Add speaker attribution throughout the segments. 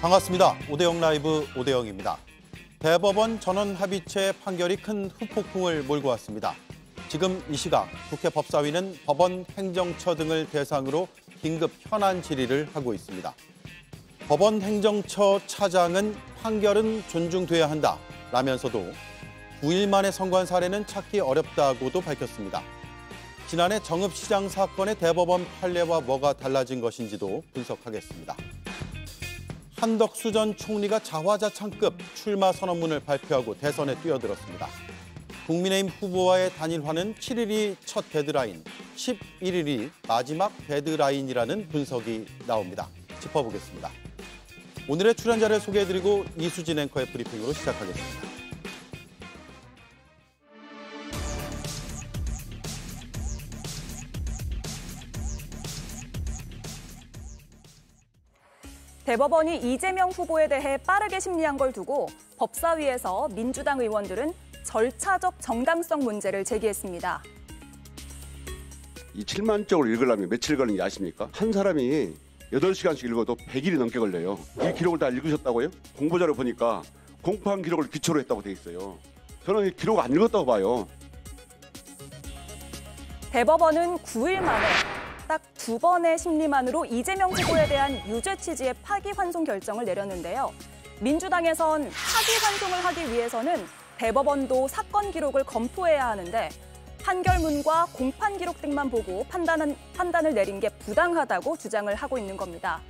Speaker 1: 반갑습니다. 오대영 라이브 오대영입니다. 대법원 전원합의체 판결이 큰 후폭풍을 몰고 왔습니다. 지금 이 시각 국회 법사위는 법원, 행정처 등을 대상으로 긴급 현안 질의를 하고 있습니다. 법원 행정처 차장은 판결은 존중돼야 한다라면서도 9일 만에 선고한 사례는 찾기 어렵다고도 밝혔습니다. 지난해 정읍시장 사건의 대법원 판례와 뭐가 달라진 것인지도 분석하겠습니다. 한덕수 전 총리가 자화자찬급 출마 선언문을 발표하고 대선에 뛰어들었습니다. 국민의힘 후보와의 단일화는 7일이 첫 데드라인, 11일이 마지막 데드라인이라는 분석이 나옵니다. 짚어보겠습니다. 오늘의 출연자를 소개해드리고 이수진 앵커의 브리핑으로 시작하겠습니다.
Speaker 2: 대법원이 이재명 후보에 대해 빠르게 심리한 걸 두고 법사위에서 민주당 의원들은 절차적 정당성 문제를 제기했습니다.
Speaker 3: 이 7만 쪽을 읽으려면 며칠 걸리는지 아십니까? 한 사람이 8시간씩 읽어도 100일이 넘게 걸려요. 이 기록을 다 읽으셨다고요? 공보자료 보니까 공판 기록을 기초로 했다고 돼 있어요. 저는 이 기록 안 읽었다고 봐요.
Speaker 2: 대법원은 9일 만에 딱 2번의 심리만으로 이재명 후보에 대한 유죄 취지의 파기환송 결정을 내렸는데요. 민주당에선 파기환송을 하기 위해서는 대법원도 사건 기록을 검토해야 하는데 판결문과 공판 기록 등만 보고 판단을 내린 게 부당하다고 주장을 하고 있는 겁니다.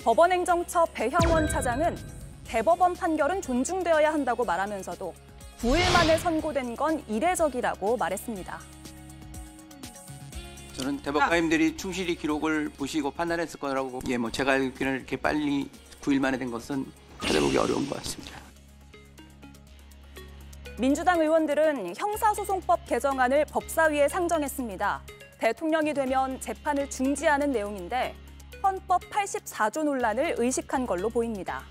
Speaker 2: 법원행정처 배형원 차장은 대법원 판결은 존중되어야 한다고 말하면서도 9일 만에 선고된 건 이례적이라고 말했습니다.
Speaker 4: 저는 대법관님들이 충실히 기록을 보시고 판단했을 거라고 제가 알기로는 이렇게 빨리 9일 만에 된 것은 찾아보기 어려운 것 같습니다.
Speaker 2: 민주당 의원들은 형사소송법 개정안을 법사위에 상정했습니다. 대통령이 되면 재판을 중지하는 내용인데 헌법 84조 논란을 의식한 걸로 보입니다.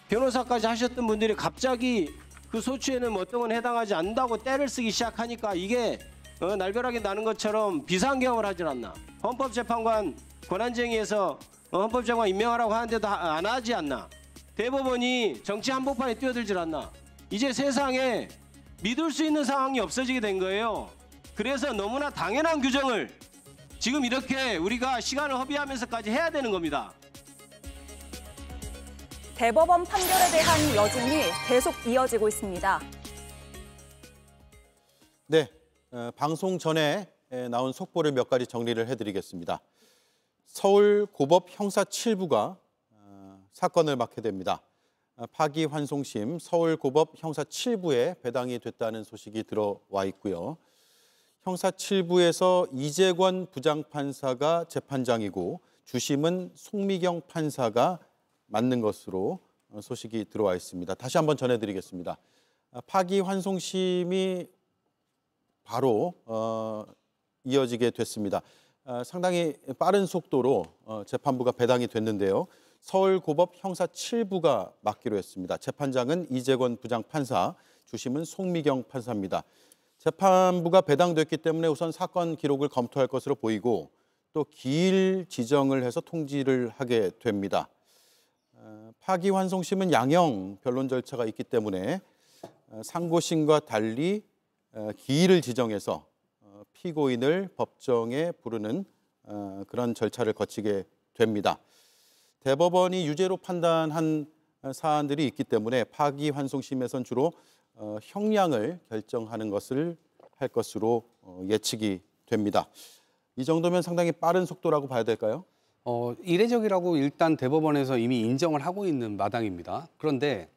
Speaker 5: 변호사까지 하셨던 분들이 갑자기 그 소추에는 어떤 건 해당하지 않는다고 떼를 쓰기 시작하니까 이게 날벼락이 나는 것처럼 비상경을 하질 않나. 헌법재판관 권한쟁의에서 헌법재판관 임명하라고 하는데도 안 하지 않나. 대법원이 정치 한복판에 뛰어들질 않나. 이제 세상에 믿을 수 있는 상황이 없어지게 된 거예요. 그래서 너무나 당연한 규정을 지금 이렇게 우리가 시간을 허비하면서까지 해야 되는 겁니다.
Speaker 2: 대법원 판결에 대한 여진이 계속 이어지고 있습니다.
Speaker 1: 네, 방송 전에 나온 속보를 몇 가지 정리를 해드리겠습니다. 서울고법 형사 7부가 사건을 맡게 됩니다. 파기환송심 서울고법 형사 7부에 배당이 됐다는 소식이 들어와 있고요. 형사 7부에서 이재권 부장판사가 재판장이고 주심은 송미경 판사가 맡는 것으로 소식이 들어와 있습니다. 다시 한번 전해드리겠습니다. 파기환송심이 바로 이어지게 됐습니다. 상당히 빠른 속도로 재판부가 배당이 됐는데요. 서울고법 형사 7부가 맡기로 했습니다. 재판장은 이재권 부장판사, 주심은 송미경 판사입니다. 재판부가 배당됐기 때문에 우선 사건 기록을 검토할 것으로 보이고 또 기일 지정을 해서 통지를 하게 됩니다. 파기환송심은 양형 변론 절차가 있기 때문에 상고심과 달리 기일을 지정해서 피고인을 법정에 부르는 그런 절차를 거치게 됩니다. 대법원이 유죄로 판단한 사안들이 있기 때문에 파기환송심에선 주로 형량을 결정하는 것을 할 것으로 예측이 됩니다. 이 정도면 상당히 빠른 속도라고 봐야 될까요?
Speaker 6: 이례적이라고 일단 대법원에서 이미 인정을 하고 있는 마당입니다. 그런데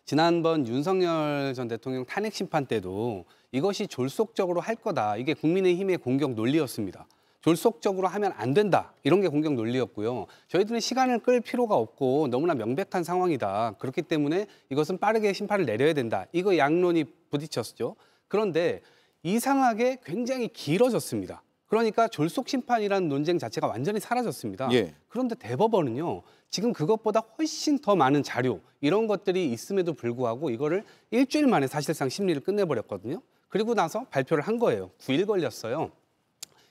Speaker 6: 지난번 윤석열 전 대통령 탄핵 심판 때도 이것이 졸속적으로 할 거다. 이게 국민의힘의 공격 논리였습니다. 졸속적으로 하면 안 된다. 이런 게 공격 논리였고요. 저희들은 시간을 끌 필요가 없고 너무나 명백한 상황이다. 그렇기 때문에 이것은 빠르게 심판을 내려야 된다. 이거 양론이 부딪혔죠. 그런데 이상하게 굉장히 길어졌습니다. 그러니까 졸속 심판이라는 논쟁 자체가 완전히 사라졌습니다.
Speaker 1: 예.
Speaker 6: 그런데 대법원은요. 지금 그것보다 훨씬 더 많은 자료 이런 것들이 있음에도 불구하고 이거를 일주일 만에 사실상 심리를 끝내버렸거든요. 그리고 나서 발표를 한 거예요. 9일 걸렸어요.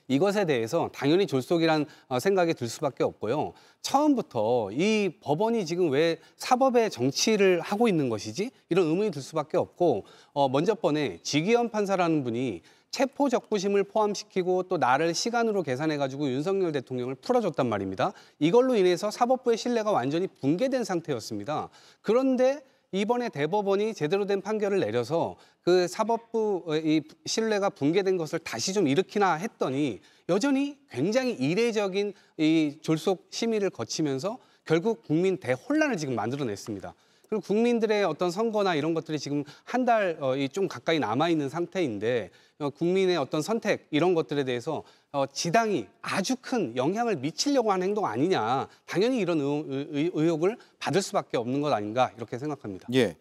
Speaker 6: 이것에 대해서 당연히 졸속이란 생각이 들 수밖에 없고요. 처음부터 이 법원이 지금 왜 사법의 정치를 하고 있는 것이지? 이런 의문이 들 수밖에 없고 먼저 번에 지기현 판사라는 분이 체포적부심을 포함시키고 또 나를 시간으로 계산해가지고 윤석열 대통령을 풀어줬단 말입니다. 이걸로 인해서 사법부의 신뢰가 완전히 붕괴된 상태였습니다. 그런데 이번에 대법원이 제대로 된 판결을 내려서 그 사법부의 신뢰가 붕괴된 것을 다시 좀 일으키나 했더니 여전히 굉장히 이례적인 이 졸속 심의를 거치면서 결국 국민 대혼란을 지금 만들어냈습니다. 그리고 국민들의 어떤 선거나 이런 것들이 지금 한 달 좀 가까이 남아있는 상태인데 국민의 어떤 선택 이런 것들에 대해서 지당이 아주 큰 영향을 미치려고 하는 행동 아니냐. 당연히 이런 의혹을 받을 수밖에 없는 것 아닌가 이렇게 생각합니다.
Speaker 1: 예,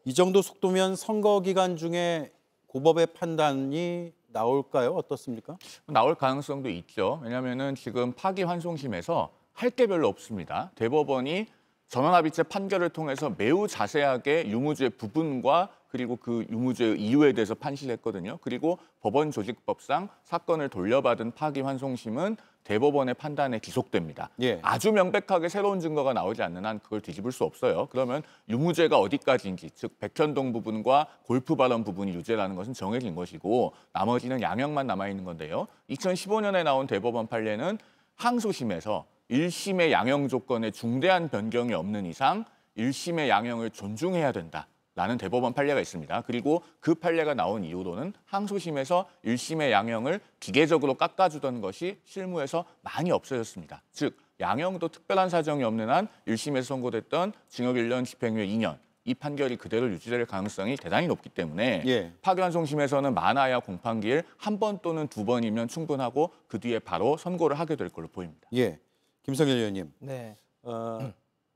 Speaker 1: 이 정도 속도면 선거 기간 중에 고법의 판단이 나올까요? 어떻습니까?
Speaker 7: 나올 가능성도 있죠. 왜냐하면은 지금 파기환송심에서 할 게 별로 없습니다. 대법원이 전원합의체 판결을 통해서 매우 자세하게 유무죄 부분과 그리고 그 유무죄 이유에 대해서 판시를 했거든요. 그리고 법원 조직법상 사건을 돌려받은 파기환송심은 대법원의 판단에 기속됩니다.
Speaker 1: 예.
Speaker 7: 아주 명백하게 새로운 증거가 나오지 않는 한 그걸 뒤집을 수 없어요. 그러면 유무죄가 어디까지인지, 즉 백현동 부분과 골프 발언 부분이 유죄라는 것은 정해진 것이고 나머지는 양형만 남아있는 건데요. 2015년에 나온 대법원 판례는 항소심에서 1심의 양형 조건에 중대한 변경이 없는 이상 1심의 양형을 존중해야 된다라는 대법원 판례가 있습니다. 그리고 그 판례가 나온 이후로는 항소심에서 1심의 양형을 기계적으로 깎아주던 것이 실무에서 많이 없어졌습니다. 즉 양형도 특별한 사정이 없는 한 1심에서 선고됐던 징역 1년, 집행유예 2년 이 판결이 그대로 유지될 가능성이 대단히 높기 때문에
Speaker 1: 예.
Speaker 7: 파기환송심에서는 많아야 공판기일 한 번 또는 두 번이면 충분하고 그 뒤에 바로 선고를 하게 될 걸로 보입니다.
Speaker 1: 예, 김성일 의원님.
Speaker 8: 네.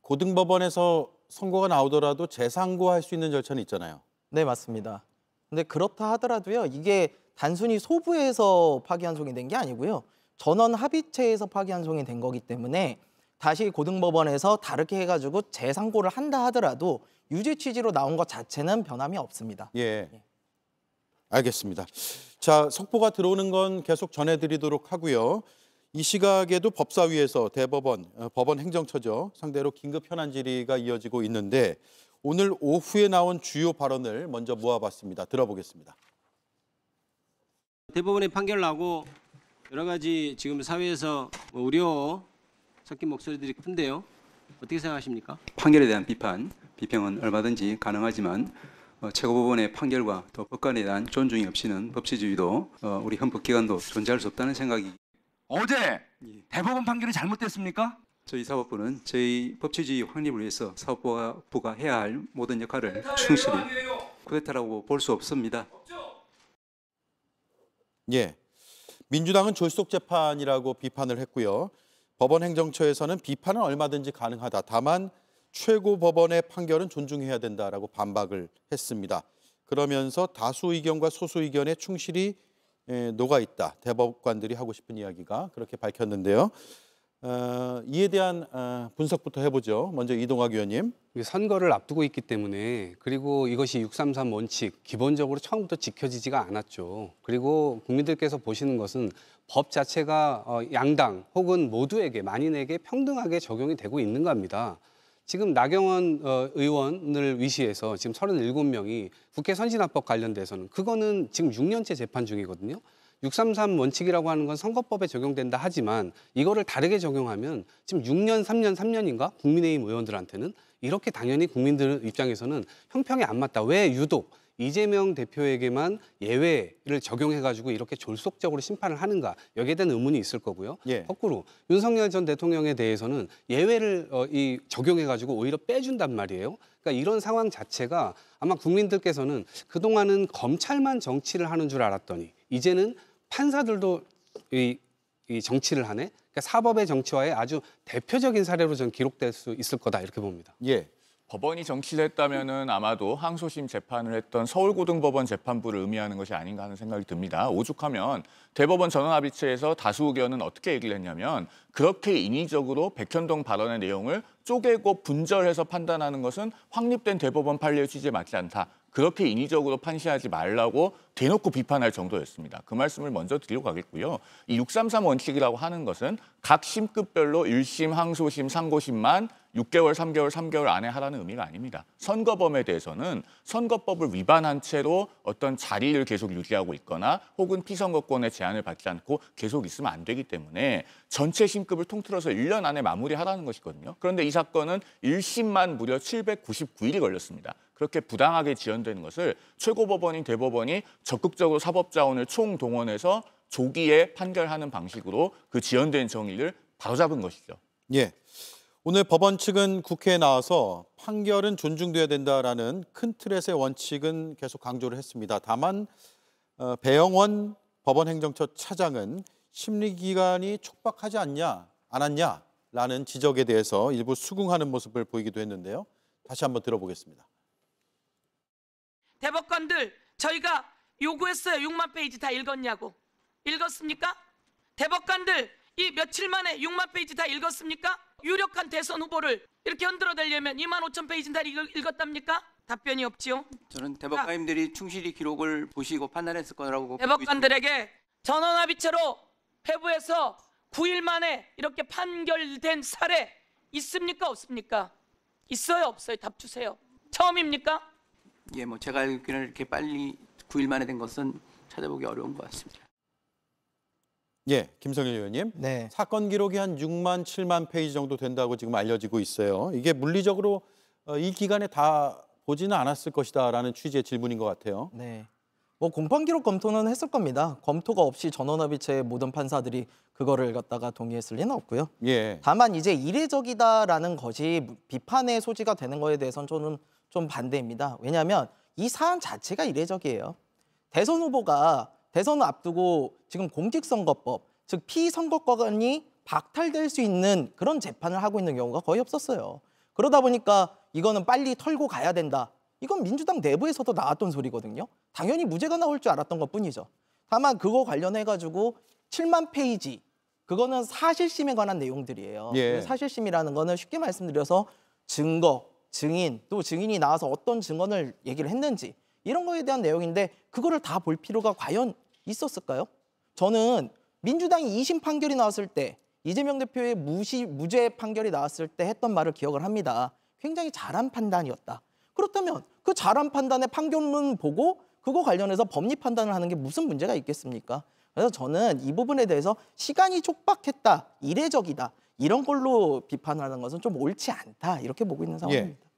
Speaker 1: 고등법원에서 선고가 나오더라도 재상고할 수 있는 절차는 있잖아요.
Speaker 8: 네, 맞습니다. 근데 그렇다 하더라도요. 이게 단순히 소부에서 파기환송이 된 게 아니고요. 전원 합의체에서 파기환송이 된 거기 때문에 다시 고등법원에서 다르게 해가지고 재상고를 한다 하더라도 유죄 취지로 나온 것 자체는 변함이 없습니다.
Speaker 1: 예, 알겠습니다. 자, 속보가 들어오는 건 계속 전해드리도록 하고요. 이 시각에도 법사위에서 대법원, 법원 행정처죠. 상대로 긴급 현안 질의가 이어지고 있는데 오늘 오후에 나온 주요 발언을 먼저 모아봤습니다. 들어보겠습니다.
Speaker 5: 대법원의 판결 나고 여러 가지 지금 사회에서 우려 섞인 목소리들이 큰데요. 어떻게 생각하십니까?
Speaker 9: 판결에 대한 비평은 얼마든지 가능하지만 최고법원의 판결과 또 법관에 대한 존중이 없이는 법치주의도 우리 헌법기관도 존재할 수 없다는 생각이.
Speaker 10: 어제 대법원 판결이 잘못됐습니까?
Speaker 9: 저희 사법부는 저희 법치주의 확립을 위해서 사법부가 해야 할 모든 역할을 충실히 쿠데타라고 볼 수 없습니다.
Speaker 1: 예, 민주당은 졸속 재판이라고 비판을 했고요. 법원 행정처에서는 비판은 얼마든지 가능하다. 다만 최고법원의 판결은 존중해야 된다라고 반박을 했습니다. 그러면서 다수 의견과 소수 의견에 충실히 녹아 있다. 대법관들이 하고 싶은 이야기가 그렇게 밝혔는데요. 이에 대한 분석부터 해보죠. 먼저 이동학 의원님.
Speaker 6: 선거를 앞두고 있기 때문에 그리고 이것이 633 원칙 기본적으로 처음부터 지켜지지가 않았죠. 그리고 국민들께서 보시는 것은 법 자체가 양당 혹은 모두에게 만인에게 평등하게 적용이 되고 있는 겁니다. 지금 나경원 의원을 위시해서 지금 37명이 국회 선진화법 관련돼서는 그거는 지금 6년째 재판 중이거든요. 633 원칙이라고 하는 건 선거법에 적용된다 하지만 이거를 다르게 적용하면 지금 6년, 3년인가 국민의힘 의원들한테는 이렇게 당연히 국민들 입장에서는 형평이 안 맞다. 왜 유독 이재명 대표에게만 예외를 적용해가지고 이렇게 졸속적으로 심판을 하는가. 여기에 대한 의문이 있을 거고요.
Speaker 1: 예.
Speaker 6: 거꾸로 윤석열 전 대통령에 대해서는 예외를 적용해가지고 오히려 빼준단 말이에요. 그러니까 이런 상황 자체가 아마 국민들께서는 그동안은 검찰만 정치를 하는 줄 알았더니 이제는 판사들도 이 정치를 하네. 그러니까 사법의 정치화의 아주 대표적인 사례로 전 기록될 수 있을 거다 이렇게 봅니다.
Speaker 1: 예.
Speaker 7: 법원이 정치를 했다면은 아마도 항소심 재판을 했던 서울고등법원 재판부를 의미하는 것이 아닌가 하는 생각이 듭니다. 오죽하면 대법원 전원합의체에서 다수 의견은 어떻게 얘기를 했냐면 그렇게 인위적으로 백현동 발언의 내용을 쪼개고 분절해서 판단하는 것은 확립된 대법원 판례의 취지에 맞지 않다. 그렇게 인위적으로 판시하지 말라고 대놓고 비판할 정도였습니다. 그 말씀을 먼저 드리고 가겠고요. 이 633 원칙이라고 하는 것은 각 심급별로 1심, 항소심, 상고심만 6개월, 3개월 안에 하라는 의미가 아닙니다. 선거범에 대해서는 선거법을 위반한 채로 어떤 자리를 계속 유지하고 있거나 혹은 피선거권의 제한을 받지 않고 계속 있으면 안 되기 때문에 전체 심급을 통틀어서 1년 안에 마무리하라는 것이거든요. 그런데 이 사건은 1심만 무려 799일이 걸렸습니다. 그렇게 부당하게 지연되는 것을 최고법원인 대법원이 적극적으로 사법자원을 총동원해서 조기에 판결하는 방식으로 그 지연된 정의를 바로잡은 것이죠.
Speaker 1: 예. 오늘 법원 측은 국회에 나와서 판결은 존중돼야 된다라는 큰 틀의 원칙은 계속 강조를 했습니다. 다만 배영원 법원행정처 차장은 심리기간이 촉박하지 않았냐라는 지적에 대해서 일부 수긍하는 모습을 보이기도 했는데요. 다시 한번 들어보겠습니다.
Speaker 11: 대법관들 저희가 요구했어요. 6만 페이지 다 읽었냐고. 읽었습니까? 대법관들 이 며칠 만에 6만 페이지 다 읽었습니까? 유력한 대선 후보를 이렇게 흔들어대려면 2만 5천 페이지 다 읽었답니까? 답변이 없지요.
Speaker 4: 저는 대법관님들이 충실히 기록을 보시고 판단했을 거라고
Speaker 11: 대법관들에게 전원합의체로 회부해서 9일 만에 이렇게 판결된 사례 있습니까? 없습니까? 있어요? 없어요? 답 주세요. 처음입니까?
Speaker 4: 예, 뭐 제가 알기로는 이렇게 빨리 9일 만에 된 것은 찾아보기 어려운 것 같습니다.
Speaker 1: 예, 김성일 의원님.
Speaker 8: 네.
Speaker 1: 사건 기록이 한 6만, 7만 페이지 정도 된다고 지금 알려지고 있어요. 이게 물리적으로 이 기간에 다 보지는 않았을 것이다라는 취지의 질문인 것 같아요.
Speaker 8: 네. 뭐 공판 기록 검토는 했을 겁니다. 검토가 없이 전원합의체의 모든 판사들이 그거를 갖다가 동의했을 리는 없고요.
Speaker 1: 예.
Speaker 8: 다만 이제 이례적이다라는 것이 비판의 소지가 되는 거에 대해서는 저는 좀 반대입니다. 왜냐하면 이 사안 자체가 이례적이에요. 대선 후보가 대선을 앞두고 지금 공직선거법, 즉 피선거권이 박탈될 수 있는 그런 재판을 하고 있는 경우가 거의 없었어요. 그러다 보니까 이거는 빨리 털고 가야 된다. 이건 민주당 내부에서도 나왔던 소리거든요. 당연히 무죄가 나올 줄 알았던 것뿐이죠. 다만 그거 관련해가지고 7만 페이지, 그거는 사실심에 관한 내용들이에요.
Speaker 1: 예.
Speaker 8: 사실심이라는 거는 쉽게 말씀드려서 증거, 증인, 또 증인이 나와서 어떤 증언을 얘기를 했는지 이런 거에 대한 내용인데 그거를 다 볼 필요가 과연 있었을까요? 저는 민주당이 2심 판결이 나왔을 때 이재명 대표의 무죄 판결이 나왔을 때 했던 말을 기억을 합니다. 굉장히 잘한 판단이었다. 그렇다면 그 잘한 판단의 판결문 보고 그거 관련해서 법리 판단을 하는 게 무슨 문제가 있겠습니까? 그래서 저는 이 부분에 대해서 시간이 촉박했다, 이례적이다 이런 걸로 비판하는 것은 좀 옳지 않다 이렇게 보고 있는 상황입니다.
Speaker 6: 예.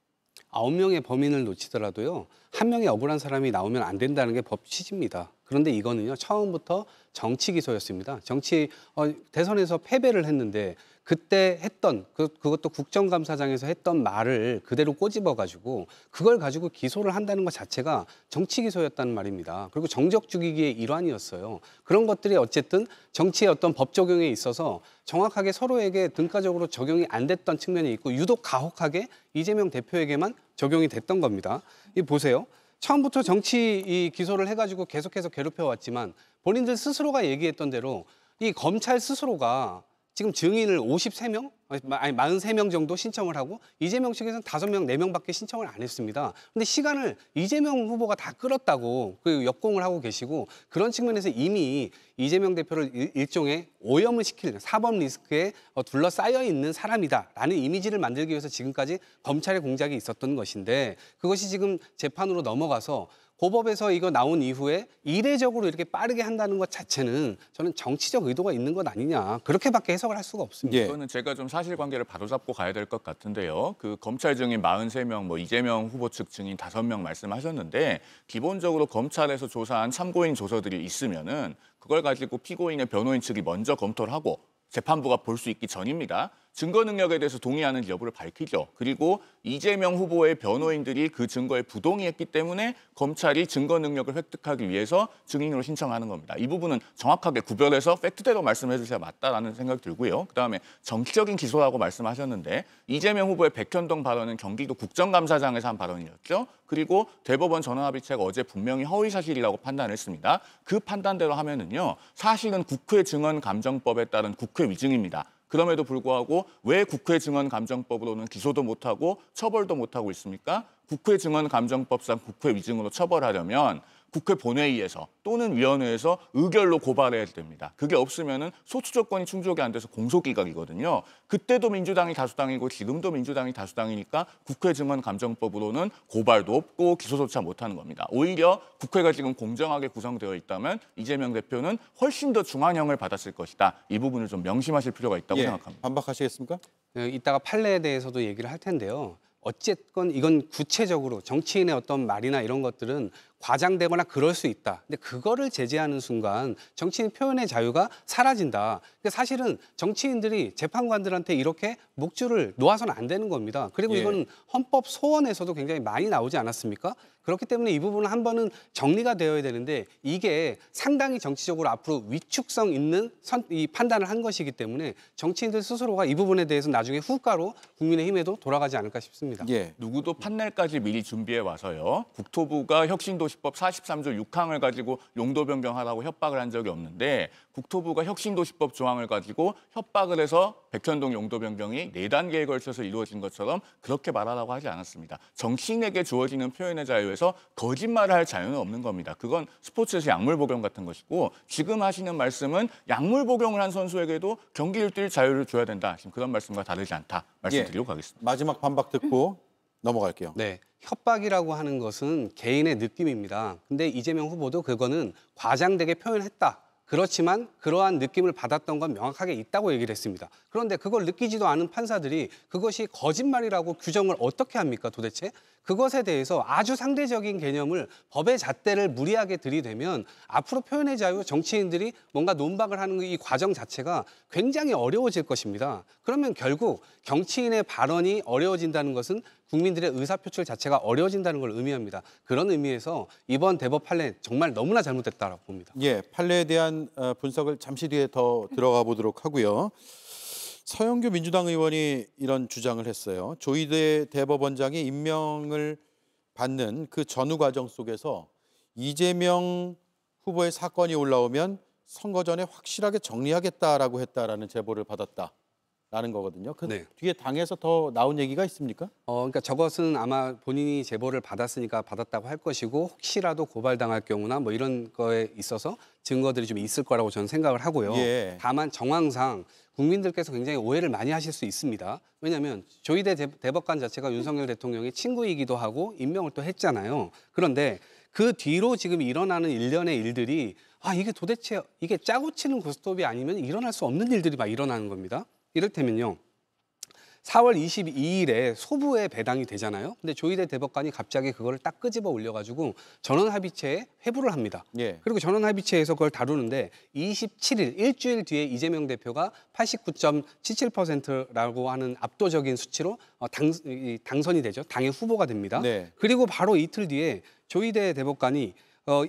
Speaker 6: 9명의 범인을 놓치더라도요. 한 명의 억울한 사람이 나오면 안 된다는 게 법 취지입니다. 그런데 이거는요. 처음부터 정치 기소였습니다. 대선에서 패배를 했는데 그때 했던 그것도 국정감사장에서 했던 말을 그대로 꼬집어가지고 그걸 가지고 기소를 한다는 것 자체가 정치 기소였다는 말입니다. 그리고 정적 죽이기의 일환이었어요. 그런 것들이 어쨌든 정치의 어떤 법 적용에 있어서 정확하게 서로에게 등가적으로 적용이 안 됐던 측면이 있고 유독 가혹하게 이재명 대표에게만 적용이 됐던 겁니다. 이 보세요. 처음부터 정치 기소를 해가지고 계속해서 괴롭혀왔지만 본인들 스스로가 얘기했던 대로 이 검찰 스스로가 지금 증인을 53명? 아니 43명 정도 신청을 하고 이재명 측에서는 5명, 4명밖에 신청을 안 했습니다. 근데 시간을 이재명 후보가 다 끌었다고 그 역공을 하고 계시고 그런 측면에서 이미 이재명 대표를 일종의 오염을 시키는 사법 리스크에 둘러싸여 있는 사람이다라는 이미지를 만들기 위해서 지금까지 검찰의 공작이 있었던 것인데 그것이 지금 재판으로 넘어가서 고법에서 이거 나온 이후에 이례적으로 이렇게 빠르게 한다는 것 자체는 저는 정치적 의도가 있는 것 아니냐 그렇게밖에 해석을 할 수가 없습니다.
Speaker 1: 예.
Speaker 7: 이거는 제가 좀 사실관계를 바로잡고 가야 될 것 같은데요. 그 검찰 증인 43명, 뭐 이재명 후보 측 증인 5명 말씀하셨는데 기본적으로 검찰에서 조사한 참고인 조서들이 있으면은 그걸 가지고 피고인의 변호인 측이 먼저 검토를 하고 재판부가 볼 수 있기 전입니다. 증거 능력에 대해서 동의하는지 여부를 밝히죠. 그리고 이재명 후보의 변호인들이 그 증거에 부동의했기 때문에 검찰이 증거 능력을 획득하기 위해서 증인으로 신청하는 겁니다. 이 부분은 정확하게 구별해서 팩트대로 말씀해 주셔야 맞다라는 생각이 들고요. 그다음에 정치적인 기소라고 말씀하셨는데 이재명 후보의 백현동 발언은 경기도 국정감사장에서 한 발언이었죠. 그리고 대법원 전원합의체가 어제 분명히 허위사실이라고 판단했습니다. 그 판단대로 하면은요. 사실은 국회 증언감정법에 따른 국회 위증입니다. 그럼에도 불구하고 왜 국회 증언감정법으로는 기소도 못하고 처벌도 못하고 있습니까? 국회 증언감정법상 국회 위증으로 처벌하려면 국회 본회의에서 또는 위원회에서 의결로 고발해야 됩니다. 그게 없으면은 소추 조건이 충족이 안 돼서 공소기각이거든요. 그때도 민주당이 다수당이고 지금도 민주당이 다수당이니까 국회 증언감정법으로는 고발도 없고 기소조차 못하는 겁니다. 오히려 국회가 지금 공정하게 구성되어 있다면 이재명 대표는 훨씬 더 중한형을 받았을 것이다. 이 부분을 좀 명심하실 필요가 있다고 생각합니다.
Speaker 1: 반박하시겠습니까?
Speaker 6: 이따가 판례에 대해서도 얘기를 할 텐데요. 어쨌건 이건 구체적으로 정치인의 어떤 말이나 이런 것들은 과장되거나 그럴 수 있다. 근데 그거를 제재하는 순간 정치인 표현의 자유가 사라진다. 근데 사실은 정치인들이 재판관들한테 이렇게 목줄을 놓아서는 안 되는 겁니다. 그리고 이거는 헌법 소원에서도 굉장히 많이 나오지 않았습니까? 그렇기 때문에 이 부분은 한 번은 정리가 되어야 되는데 이게 상당히 정치적으로 앞으로 위축성 있는 이 판단을 한 것이기 때문에 정치인들 스스로가 이 부분에 대해서 나중에 후가로 국민의힘에도 돌아가지 않을까 싶습니다.
Speaker 7: 누구도 판넬까지 미리 준비해 와서요. 국토부가 혁신도시법 43조 6항을 가지고 용도 변경하라고 협박을 한 적이 없는데 국토부가 혁신도시법 조항을 가지고 협박을 해서 백현동 용도 변경이 4단계에 걸쳐서 이루어진 것처럼 그렇게 말하라고 하지 않았습니다. 정치인에게 주어지는 표현의 자유에서 거짓말을 할 자유는 없는 겁니다. 그건 스포츠에서 약물 복용 같은 것이고 지금 하시는 말씀은 약물 복용을 한 선수에게도 경기를 뛸 자유를 줘야 된다. 지금 그런 말씀과 다르지 않다 말씀드리고 가겠습니다.
Speaker 1: 마지막 반박 듣고 넘어갈게요.
Speaker 6: 네. 협박이라고 하는 것은 개인의 느낌입니다. 근데 이재명 후보도 그거는 과장되게 표현했다. 그렇지만 그러한 느낌을 받았던 건 명확하게 있다고 얘기를 했습니다. 그런데 그걸 느끼지도 않은 판사들이 그것이 거짓말이라고 규정을 어떻게 합니까 도대체? 그것에 대해서 아주 상대적인 개념을 법의 잣대를 무리하게 들이대면 앞으로 표현의 자유, 정치인들이 뭔가 논박을 하는 이 과정 자체가 굉장히 어려워질 것입니다. 그러면 결국 정치인의 발언이 어려워진다는 것은 국민들의 의사표출 자체가 어려워진다는 걸 의미합니다. 그런 의미에서 이번 대법 판례 정말 너무나 잘못됐다고 봅니다.
Speaker 1: 판례에 대한 분석을 잠시 뒤에 더 들어가 보도록 하고요. 서영교 민주당 의원이 이런 주장을 했어요. 조희대 대법원장이 임명을 받는 그 전후 과정 속에서 이재명 후보의 사건이 올라오면 선거 전에 확실하게 정리하겠다라고 했다라는 제보를 받았다라는 거거든요. 그 뒤에 당에서 더 나온 얘기가 있습니까?
Speaker 6: 그러니까 저것은 아마 본인이 제보를 받았으니까 받았다고 할 것이고 혹시라도 고발당할 경우나 뭐 이런 거에 있어서 증거들이 좀 있을 거라고 저는 생각을 하고요. 다만 정황상 국민들께서 굉장히 오해를 많이 하실 수 있습니다. 왜냐하면 조희대 대법관 자체가 윤석열 대통령의 친구이기도 하고 임명을 또 했잖아요. 그런데 그 뒤로 지금 일어나는 일련의 일들이 이게 도대체 이게 짜고 치는 고스톱이 아니면 일어날 수 없는 일들이 막 일어나는 겁니다. 이를테면요. 4월 22일에 소부에 배당이 되잖아요. 근데 조희대 대법관이 갑자기 그거를 딱 끄집어 올려가지고 전원합의체에 회부를 합니다. 그리고 전원합의체에서 그걸 다루는데 27일, 일주일 뒤에 이재명 대표가 89.77%라고 하는 압도적인 수치로 당선이 되죠. 당의 후보가 됩니다. 그리고 바로 이틀 뒤에 조희대 대법관이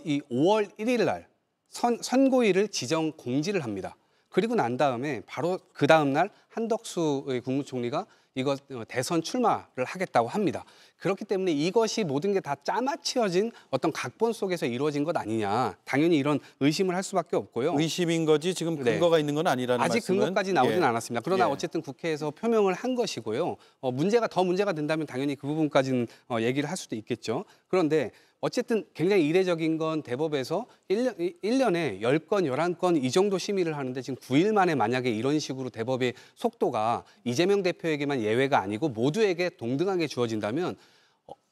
Speaker 6: 이 5월 1일 날 선고일을 지정 공지를 합니다. 그리고 난 다음에 바로 그 다음 날 한덕수 국무총리가 이거 대선 출마를 하겠다고 합니다. 그렇기 때문에 이것이 모든 게 다 짜맞춰진 어떤 각본 속에서 이루어진 것 아니냐. 당연히 이런 의심을 할 수밖에 없고요.
Speaker 1: 의심인 거지 지금 근거가 있는 건 아니라는
Speaker 6: 아직
Speaker 1: 말씀은?
Speaker 6: 근거까지 나오진 않았습니다. 그러나 어쨌든 국회에서 표명을 한 것이고요. 문제가 된다면 당연히 그 부분까지는 얘기를 할 수도 있겠죠. 그런데 어쨌든 굉장히 이례적인 건 대법에서 1년에 10건, 11건 이 정도 심의를 하는데 지금 9일 만에 만약에 이런 식으로 대법의 속도가 이재명 대표에게만 예외가 아니고 모두에게 동등하게 주어진다면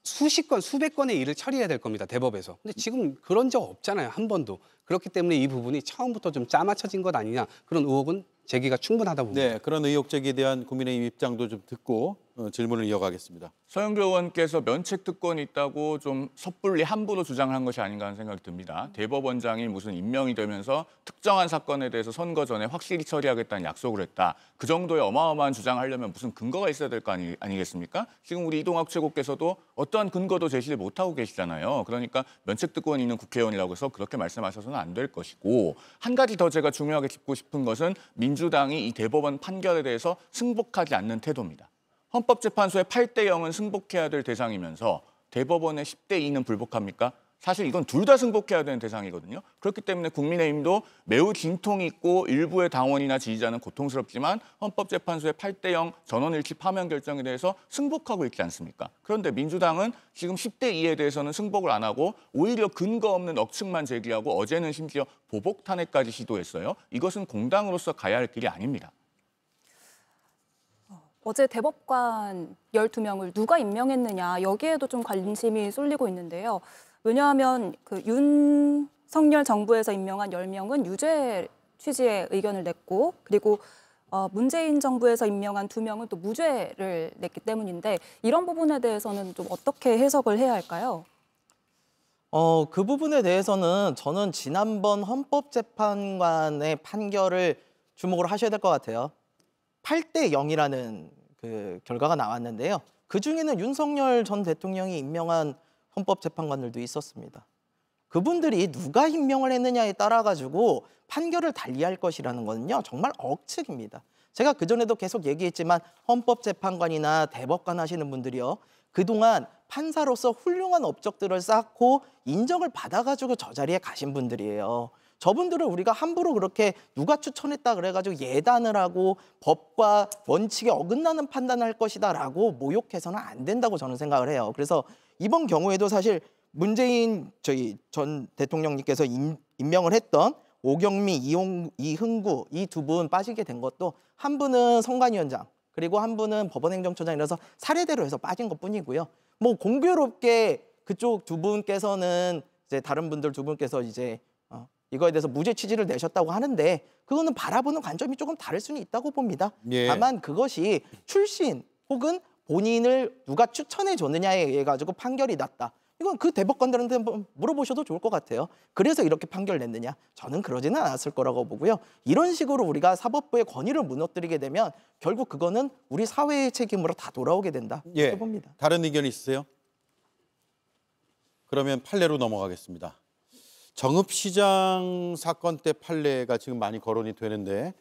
Speaker 6: 수십 건, 수백 건의 일을 처리해야 될 겁니다. 대법에서. 근데 지금 그런 적 없잖아요. 한 번도. 그렇기 때문에 이 부분이 처음부터 좀 짜맞춰진 것 아니냐. 그런 의혹은 제기가 충분하다 봅니다.
Speaker 1: 그런 의혹 제기에 대한 국민의힘 입장도 좀 듣고 질문을 이어가겠습니다.
Speaker 7: 서영교 의원께서 면책 특권이 있다고 좀 섣불리 함부로 주장한 것이 아닌가 하는 생각이 듭니다. 대법원장이 무슨 임명이 되면서 특정한 사건에 대해서 선거 전에 확실히 처리하겠다는 약속을 했다. 그 정도의 어마어마한 주장을 하려면 무슨 근거가 있어야 될 거 아니겠습니까? 지금 우리 이동학 최고께서도 어떠한 근거도 제시를 못하고 계시잖아요. 그러니까 면책 특권이 있는 국회의원이라고 해서 그렇게 말씀하셔서는 안 될 것이고 한 가지 더 제가 중요하게 짚고 싶은 것은 민주당이 이 대법원 판결에 대해서 승복하지 않는 태도입니다. 헌법재판소의 8대 0은 승복해야 될 대상이면서 대법원의 10대 2는 불복합니까? 사실 이건 둘 다 승복해야 되는 대상이거든요. 그렇기 때문에 국민의힘도 매우 진통이 있고 일부의 당원이나 지지자는 고통스럽지만 헌법재판소의 8대0 전원일치 파면 결정에 대해서 승복하고 있지 않습니까? 그런데 민주당은 지금 10대 2에 대해서는 승복을 안 하고 오히려 근거 없는 억측만 제기하고 어제는 심지어 보복 탄핵까지 시도했어요. 이것은 공당으로서 가야 할 길이 아닙니다.
Speaker 2: 어제 대법관 12명을 누가 임명했느냐 여기에도 좀 관심이 쏠리고 있는데요. 왜냐하면 그 윤석열 정부에서 임명한 10명은 유죄 취지의 의견을 냈고 그리고 문재인 정부에서 임명한 2명은 또 무죄를 냈기 때문인데 이런 부분에 대해서는 좀 어떻게 해석을 해야 할까요?
Speaker 8: 그 부분에 대해서는 저는 지난번 헌법재판관의 판결을 주목을 하셔야 될 것 같아요. 8대 0이라는 그 결과가 나왔는데요. 그중에는 윤석열 전 대통령이 임명한 헌법재판관들도 있었습니다. 그분들이 누가 임명을 했느냐에 따라 가지고 판결을 달리할 것이라는 거는요. 정말 억측입니다. 제가 그전에도 계속 얘기했지만 헌법재판관이나 대법관 하시는 분들이요. 그동안 판사로서 훌륭한 업적들을 쌓고 인정을 받아가지고 저 자리에 가신 분들이에요. 저분들을 우리가 함부로 그렇게 누가 추천했다 그래가지고 예단을 하고 법과 원칙에 어긋나는 판단을 할 것이다라고 모욕해서는 안 된다고 저는 생각을 해요. 그래서 이번 경우에도 사실 문재인 전 대통령님께서 임명을 했던 오경미, 이흥구 이 두 분 빠지게 된 것도 한 분은 선관위원장 그리고 한 분은 법원행정처장이라서 사례대로 해서 빠진 것뿐이고요. 뭐 공교롭게 그쪽 두 분께서는 이제 다른 분들 두 분께서 이제 이거에 대해서 무죄 취지를 내셨다고 하는데 그거는 바라보는 관점이 조금 다를 수는 있다고 봅니다.
Speaker 1: 예.
Speaker 8: 다만 그것이 출신 혹은 본인을 누가 추천해 줬느냐에 의해 가지고 판결이 났다. 이건 그 대법관들한테 한번 물어보셔도 좋을 것 같아요. 그래서 이렇게 판결 냈느냐? 저는 그러지는 않았을 거라고 보고요. 이런 식으로 우리가 사법부의 권위를 무너뜨리게 되면 결국 그거는 우리 사회의 책임으로 다 돌아오게 된다. 이렇게 봅니다.
Speaker 1: 다른 의견 있으세요? 그러면 판례로 넘어가겠습니다. 정읍시장 사건 때 판례가 지금 많이 거론이 되는데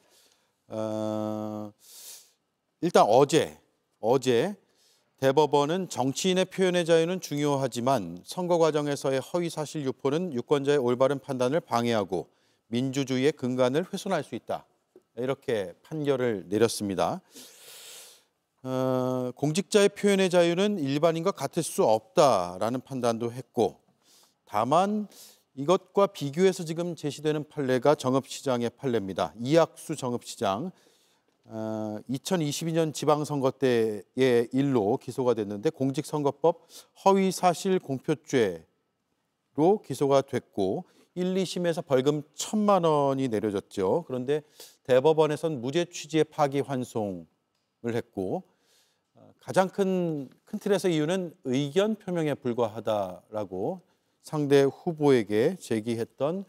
Speaker 1: 일단 어제 대법원은 정치인의 표현의 자유는 중요하지만 선거 과정에서의 허위 사실 유포는 유권자의 올바른 판단을 방해하고 민주주의의 근간을 훼손할 수 있다. 이렇게 판결을 내렸습니다. 공직자의 표현의 자유는 일반인과 같을 수 없다라는 판단도 했고 다만 이것과 비교해서 지금 제시되는 판례가 정읍시장의 판례입니다. 이학수 정읍시장 2022년 지방선거 때의 일로 기소가 됐는데 공직선거법 허위사실 공표죄로 기소가 됐고 1, 2심에서 벌금 1,000만 원이 내려졌죠. 그런데 대법원에서는 무죄 취지의 파기환송을 했고 가장 큰 틀에서 이유는 의견 표명에 불과하다라고 상대 후보에게 제기했던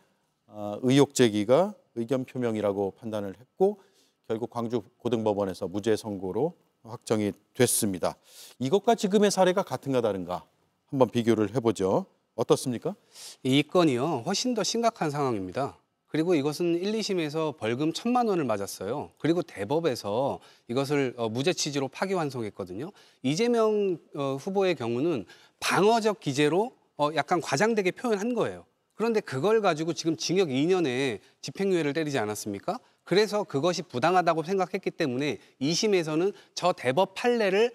Speaker 1: 의혹 제기가 의견 표명이라고 판단을 했고 결국 광주고등법원에서 무죄 선고로 확정이 됐습니다. 이것과 지금의 사례가 같은가 다른가 한번 비교를 해보죠. 어떻습니까?
Speaker 6: 이 건이요. 훨씬 더 심각한 상황입니다. 그리고 이것은 1, 2심에서 벌금 1,000만 원을 맞았어요. 그리고 대법에서 이것을 무죄 취지로 파기환송했거든요. 이재명 후보의 경우는 방어적 기재로 약간 과장되게 표현한 거예요. 그런데 그걸 가지고 지금 징역 2년에 집행유예를 때리지 않았습니까? 그래서 그것이 부당하다고 생각했기 때문에 2심에서는 저 대법 판례를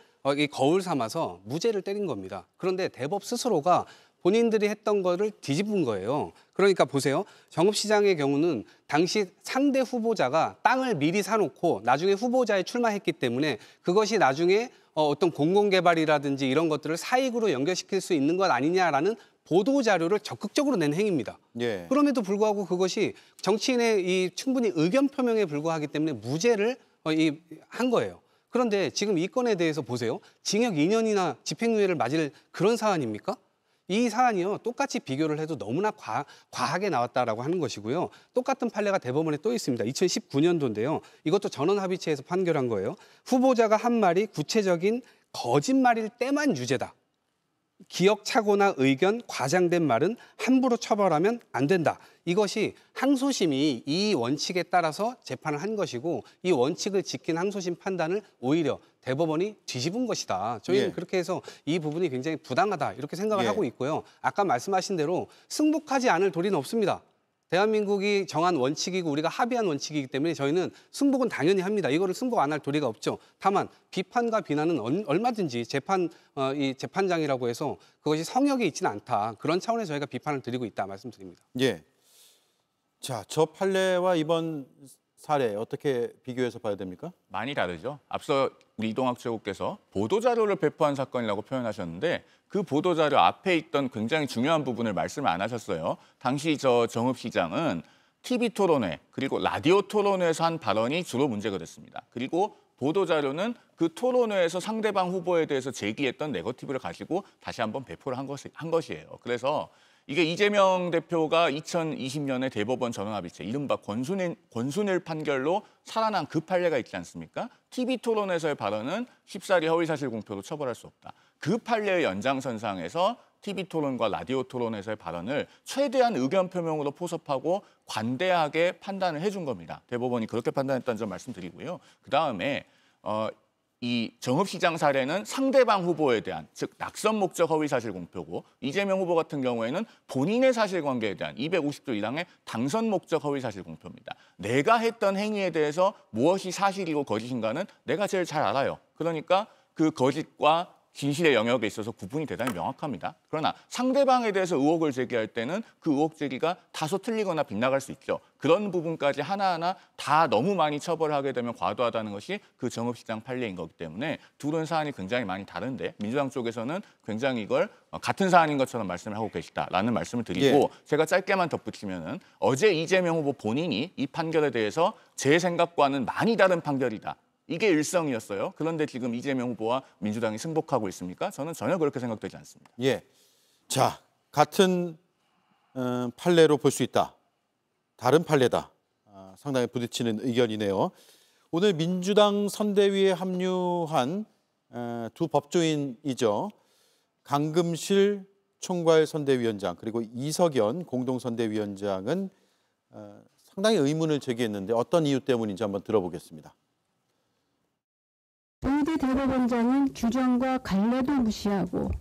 Speaker 6: 거울 삼아서 무죄를 때린 겁니다. 그런데 대법 스스로가 본인들이 했던 거를 뒤집은 거예요. 그러니까 보세요. 정읍시장의 경우는 당시 상대 후보자가 땅을 미리 사놓고 나중에 후보자에 출마했기 때문에 그것이 나중에 어떤 공공개발이라든지 이런 것들을 사익으로 연결시킬 수 있는 것 아니냐라는 보도자료를 적극적으로 낸 행위입니다.
Speaker 1: 예.
Speaker 6: 그럼에도 불구하고 그것이 정치인의 이 충분히 의견 표명에 불과하기 때문에 무죄를 한 거예요. 그런데 지금 이 건에 대해서 보세요. 징역 2년이나 집행유예를 맞을 그런 사안입니까? 이 사안이요. 똑같이 비교를 해도 너무나 과하게 나왔다라고 하는 것이고요. 똑같은 판례가 대법원에 또 있습니다. 2019년도인데요. 이것도 전원합의체에서 판결한 거예요. 후보자가 한 말이 구체적인 거짓말일 때만 유죄다. 기억착오나 의견, 과장된 말은 함부로 처벌하면 안 된다. 이것이 항소심이 이 원칙에 따라서 재판을 한 것이고 이 원칙을 지킨 항소심 판단을 오히려 대법원이 뒤집은 것이다. 저희는
Speaker 1: 예.
Speaker 6: 그렇게 해서 이 부분이 굉장히 부당하다 이렇게 생각을
Speaker 1: 예.
Speaker 6: 하고 있고요. 아까 말씀하신 대로 승복하지 않을 도리는 없습니다. 대한민국이 정한 원칙이고 우리가 합의한 원칙이기 때문에 저희는 승복은 당연히 합니다. 이거를 승복 안 할 도리가 없죠. 다만 비판과 비난은 얼마든지 이 재판장이라고 해서 그것이 성역에 있지는 않다. 그런 차원에서 저희가 비판을 드리고 있다 말씀드립니다.
Speaker 1: 예. 자, 저 판례와 이번 사례 어떻게 비교해서 봐야 됩니까?
Speaker 7: 많이 다르죠. 앞서 우리 이동학 최고께서 보도자료를 배포한 사건이라고 표현하셨는데 그 보도자료 앞에 있던 굉장히 중요한 부분을 말씀을 안 하셨어요. 당시 저 정읍시장은 TV 토론회 그리고 라디오 토론회에서 한 발언이 주로 문제가 됐습니다. 그리고 보도자료는 그 토론회에서 상대방 후보에 대해서 제기했던 네거티브를 가지고 다시 한번 배포를 한 것이에요. 그래서 이게 이재명 대표가 2020년에 대법원 전원합의체 이른바 권순일 판결로 살아난 그 판례가 있지 않습니까? TV 토론에서의 발언은 쉽사리 허위사실 공표로 처벌할 수 없다. 그 판례의 연장선상에서 TV 토론과 라디오 토론에서의 발언을 최대한 의견 표명으로 포섭하고 관대하게 판단을 해준 겁니다. 대법원이 그렇게 판단했다는 점 말씀드리고요. 그다음에 이 정읍시장 사례는 상대방 후보에 대한 즉 낙선 목적 허위사실 공표고 이재명 후보 같은 경우에는 본인의 사실관계에 대한 250조 1항의 당선 목적 허위사실 공표입니다. 내가 했던 행위에 대해서 무엇이 사실이고 거짓인가는 내가 제일 잘 알아요. 그러니까 그 거짓과 진실의 영역에 있어서 구분이 대단히 명확합니다. 그러나 상대방에 대해서 의혹을 제기할 때는 그 의혹 제기가 다소 틀리거나 빗나갈 수 있죠. 그런 부분까지 하나하나 다 너무 많이 처벌하게 되면 과도하다는 것이 그 정읍시장 판례인 거기 때문에 둘은 사안이 굉장히 많이 다른데 민주당 쪽에서는 굉장히 이걸 같은 사안인 것처럼 말씀을 하고 계시다라는 말씀을 드리고
Speaker 1: 예.
Speaker 7: 제가 짧게만 덧붙이면은 어제 이재명 후보 본인이 이 판결에 대해서 제 생각과는 많이 다른 판결이다. 이게 일성이었어요. 그런데 지금 이재명 후보와 민주당이 승복하고 있습니까? 저는 전혀 그렇게 생각되지 않습니다.
Speaker 1: 예. 자, 같은 판례로 볼 수 있다. 다른 판례다. 상당히 부딪히는 의견이네요. 오늘 민주당 선대위에 합류한 두 법조인이죠. 강금실 총괄선대위원장 그리고 이석연 공동선대위원장은 상당히 의문을 제기했는데 어떤 이유 때문인지 한번 들어보겠습니다.
Speaker 12: 조희대 대법원장은 규정과 관례도 무시하고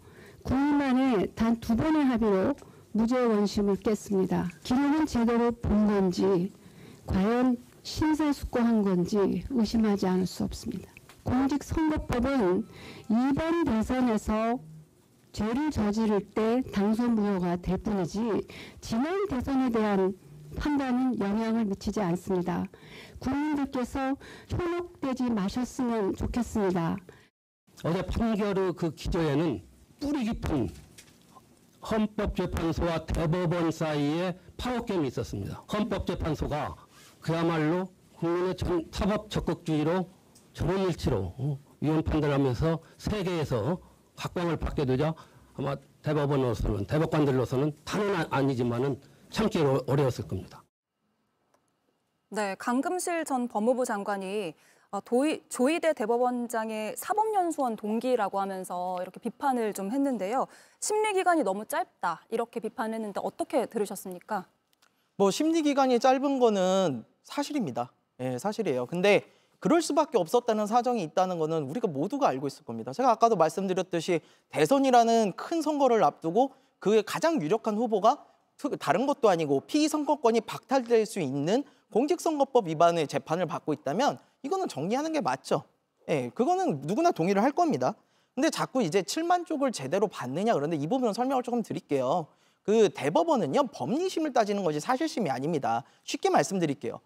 Speaker 12: 9일 만에 단 2번의 합의로 무죄 원심을 깼습니다. 기록은 제대로 본 건지 과연 심사숙고한 건지 의심하지 않을 수 없습니다. 공직선거법은 이번 대선에서 죄를 저지를 때 당선 무효가 될 뿐이지 지난 대선에 대한 판단은 영향을 미치지 않습니다. 국민들께서 현혹되지 마셨으면 좋겠습니다.
Speaker 13: 어제 판결의 그 기저에는 뿌리 깊은 헌법재판소와 대법원 사이에 파워게임이 있었습니다. 헌법재판소가 그야말로 국민의 사법 적극주의로 전원일치로 위헌 판단하면서 세계에서 각광을 받게 되자 아마 대법원으로서는 대법관들로서는 다는 아니지만은 참기 어려웠을 겁니다.
Speaker 2: 네, 강금실 전 법무부 장관이 조희대 대법원장의 사법연수원 동기라고 하면서 이렇게 비판을 좀 했는데요. 심리기간이 너무 짧다 이렇게 비판했는데 어떻게 들으셨습니까?
Speaker 8: 뭐 심리기간이 짧은 거는 사실입니다. 예, 사실이에요. 근데 그럴 수밖에 없었다는 사정이 있다는 거는 우리가 모두가 알고 있을 겁니다. 제가 아까도 말씀드렸듯이 대선이라는 큰 선거를 앞두고 그의 가장 유력한 후보가 다른 것도 아니고 피선거권이 박탈될 수 있는 공직선거법 위반의 재판을 받고 있다면 이거는 정리하는 게 맞죠. 예, 그거는 누구나 동의를 할 겁니다. 근데 자꾸 이제 7만 쪽을 제대로 받느냐 그런데 이 부분은 설명을 조금 드릴게요. 그 대법원은요 법리심을 따지는 것이 사실심이 아닙니다. 쉽게 말씀드릴게요.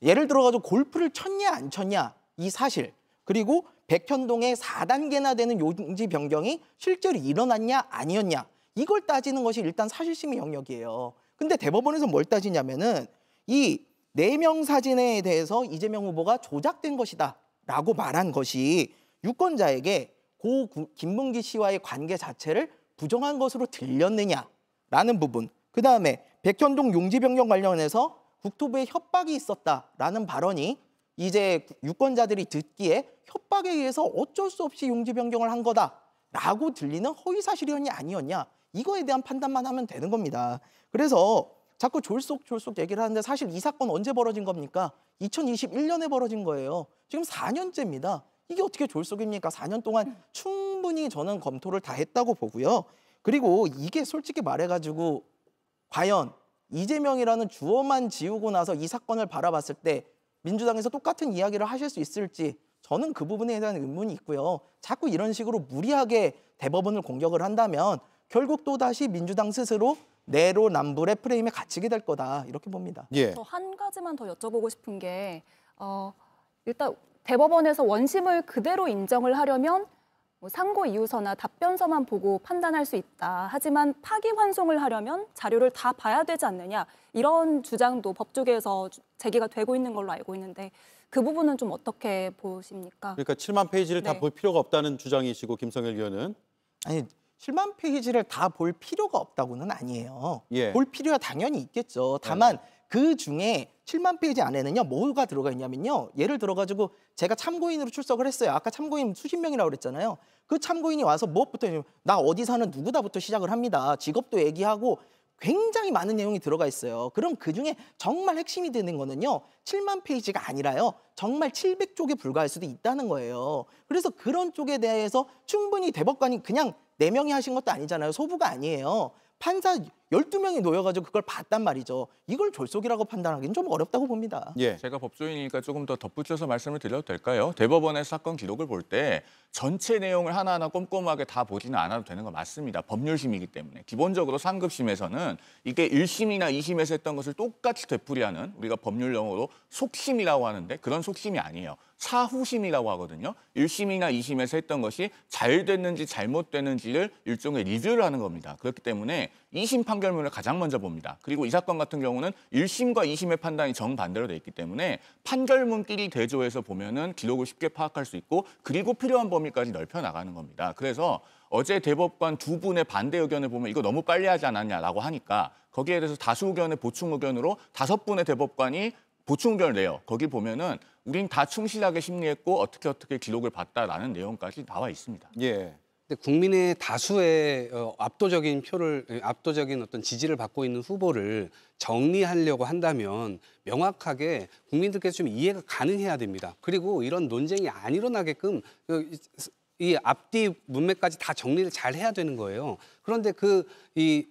Speaker 8: 예를 들어가지고 골프를 쳤냐 안 쳤냐 이 사실 그리고 백현동에 4단계나 되는 용지 변경이 실제로 일어났냐 아니었냐 이걸 따지는 것이 일단 사실심의 영역이에요. 근데 대법원에서 뭘 따지냐면은 이 4명 사진에 대해서 이재명 후보가 조작된 것이다 라고 말한 것이 유권자에게 고 김문기 씨와의 관계 자체를 부정한 것으로 들렸느냐라는 부분. 그다음에 백현동 용지 변경 관련해서 국토부에 협박이 있었다라는 발언이 이제 유권자들이 듣기에 협박에 의해서 어쩔 수 없이 용지 변경을 한 거다. 라고 들리는 허위사실이었냐 아니었냐 이거에 대한 판단만 하면 되는 겁니다. 그래서 자꾸 졸속 얘기를 하는데 사실 이 사건 언제 벌어진 겁니까? 2021년에 벌어진 거예요. 지금 4년째입니다. 이게 어떻게 졸속입니까? 4년 동안 충분히 저는 검토를 다 했다고 보고요. 그리고 이게 솔직히 말해가지고 과연 이재명이라는 주어만 지우고 나서 이 사건을 바라봤을 때 민주당에서 똑같은 이야기를 하실 수 있을지 저는 그 부분에 대한 의문이 있고요. 자꾸 이런 식으로 무리하게 대법원을 공격을 한다면 결국 또다시 민주당 스스로 내로남불의 프레임에 갇히게 될 거다 이렇게 봅니다.
Speaker 1: 예.
Speaker 2: 저 한 가지만 더 여쭤보고 싶은 게 일단 대법원에서 원심을 그대로 인정을 하려면 상고 이유서나 답변서만 보고 판단할 수 있다. 하지만 파기환송을 하려면 자료를 다 봐야 되지 않느냐. 이런 주장도 법조계에서 제기가 되고 있는 걸로 알고 있는데 그 부분은 좀 어떻게 보십니까?
Speaker 1: 그러니까 7만 페이지를 다
Speaker 2: 네.
Speaker 1: 볼 필요가 없다는 주장이시고 김성일 의원은.
Speaker 8: 아니 7만 페이지를 다 볼 필요가 없다고는 아니에요.
Speaker 1: 예.
Speaker 8: 볼 필요야 당연히 있겠죠. 다만 그 중에 7만 페이지 안에는요 뭐가 들어가 있냐면요. 예를 들어가지고 제가 참고인으로 출석을 했어요. 아까 참고인 수십 명이라고 그랬잖아요. 그 참고인이 와서 무엇부터 나 어디 사는 누구다부터 시작을 합니다. 직업도 얘기하고 굉장히 많은 내용이 들어가 있어요. 그럼 그중에 정말 핵심이 되는 거는요. 7만 페이지가 아니라요. 정말 700쪽에 불과할 수도 있다는 거예요. 그래서 그런 쪽에 대해서 충분히 대법관이 그냥 4명이 하신 것도 아니잖아요. 소부가 아니에요. 판사 12명이 놓여가지고 그걸 봤단 말이죠. 이걸 졸속이라고 판단하기는 좀 어렵다고 봅니다.
Speaker 1: 예.
Speaker 7: 제가 법조인이니까 조금 더 덧붙여서 말씀을 드려도 될까요? 대법원의 사건 기록을 볼 때 전체 내용을 하나하나 꼼꼼하게 다 보지는 않아도 되는 건 맞습니다. 법률심이기 때문에. 기본적으로 상급심에서는 이게 1심이나 2심에서 했던 것을 똑같이 되풀이하는 우리가 법률 용어로 속심이라고 하는데 그런 속심이 아니에요. 사후심이라고 하거든요. 1심이나 2심에서 했던 것이 잘 됐는지 잘못됐는지를 일종의 리뷰를 하는 겁니다. 그렇기 때문에 2심 판결문을 가장 먼저 봅니다. 그리고 이 사건 같은 경우는 1심과 2심의 판단이 정반대로 돼 있기 때문에 판결문끼리 대조해서 보면은 기록을 쉽게 파악할 수 있고 그리고 필요한 범위까지 넓혀 나가는 겁니다. 그래서 어제 대법관 2분의 반대 의견을 보면 이거 너무 빨리 하지 않았냐라고 하니까 거기에 대해서 다수 의견의 보충 의견으로 5분의 대법관이 보충 의견을 내요. 거기 보면은 우린 다 충실하게 심리했고 어떻게 기록을 봤다라는 내용까지 나와 있습니다.
Speaker 1: 예.
Speaker 6: 근데 국민의 다수의 압도적인 어떤 지지를 받고 있는 후보를 정리하려고 한다면 명확하게 국민들께서 좀 이해가 가능해야 됩니다. 그리고 이런 논쟁이 안 일어나게끔 이 앞뒤 문맥까지 다 정리를 잘 해야 되는 거예요. 그런데 이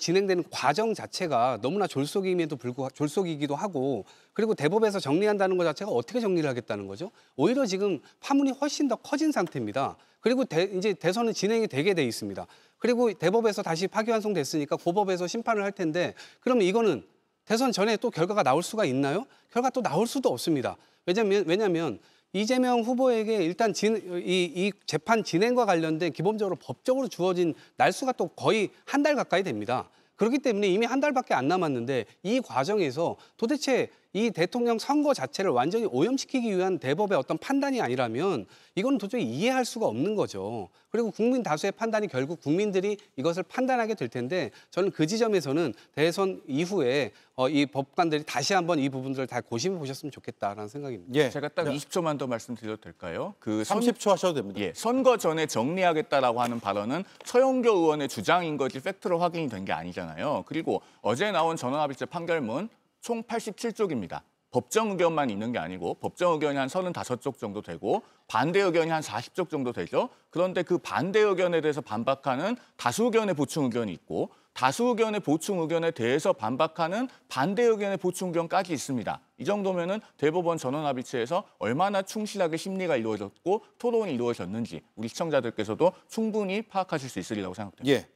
Speaker 6: 진행되는 과정 자체가 너무나 졸속임에도 불구하고 졸속이기도 하고 그리고 대법에서 정리한다는 것 자체가 어떻게 정리를 하겠다는 거죠? 오히려 지금 파문이 훨씬 더 커진 상태입니다. 그리고 이제 대선은 진행이 되게 돼 있습니다. 그리고 대법에서 다시 파기환송됐으니까 고법에서 심판을 할 텐데 그러면 이거는 대선 전에 또 결과가 나올 수가 있나요? 결과 또 나올 수도 없습니다. 왜냐하면 이재명 후보에게 일단 이 재판 진행과 관련된 기본적으로 법적으로 주어진 날수가 또 거의 한 달 가까이 됩니다. 그렇기 때문에 이미 한 달밖에 안 남았는데 이 과정에서 도대체 이 대통령 선거 자체를 완전히 오염시키기 위한 대법의 어떤 판단이 아니라면 이건 도저히 이해할 수가 없는 거죠. 그리고 국민 다수의 판단이 결국 국민들이 이것을 판단하게 될 텐데 저는 그 지점에서는 대선 이후에 이 법관들이 다시 한번 이 부분들을 다 고심해 보셨으면 좋겠다라는 생각입니다.
Speaker 1: 예.
Speaker 7: 제가 딱 20초만 더 말씀드려도 될까요?
Speaker 1: 30초 하셔도 됩니다.
Speaker 7: 예, 선거 전에 정리하겠다라고 하는 발언은 서영교 의원의 주장인 거지 팩트로 확인이 된 게 아니잖아요. 그리고 어제 나온 전원합의체 판결문 총 87쪽입니다. 법정 의견만 있는 게 아니고 법정 의견이 한 35쪽 정도 되고 반대 의견이 한 40쪽 정도 되죠. 그런데 그 반대 의견에 대해서 반박하는 다수 의견의 보충 의견이 있고 다수 의견의 보충 의견에 대해서 반박하는 반대 의견의 보충 의견까지 있습니다. 이 정도면은 대법원 전원합의체에서 얼마나 충실하게 심리가 이루어졌고 토론이 이루어졌는지 우리 시청자들께서도 충분히 파악하실 수 있으리라고 생각됩니다.
Speaker 1: 예.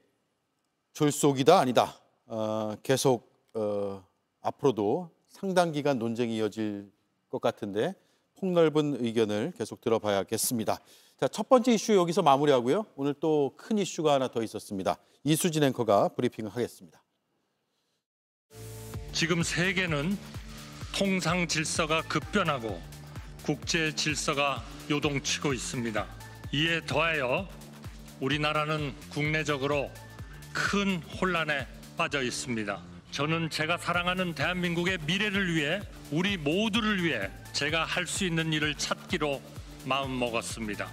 Speaker 1: 졸속이다 아니다. 계속 앞으로도 상당 기간 논쟁이 이어질 것 같은데 폭넓은 의견을 계속 들어봐야겠습니다. 자, 첫 번째 이슈 여기서 마무리하고요. 오늘 또 큰 이슈가 하나 더 있었습니다. 이수진 앵커가 브리핑을 하겠습니다.
Speaker 14: 지금 세계는 통상 질서가 급변하고 국제 질서가 요동치고 있습니다. 이에 더하여 우리나라는 국내적으로 큰 혼란에 빠져 있습니다. 저는 제가 사랑하는 대한민국의 미래를 위해 우리 모두를 위해 제가 할 수 있는 일을 찾기로 마음먹었습니다.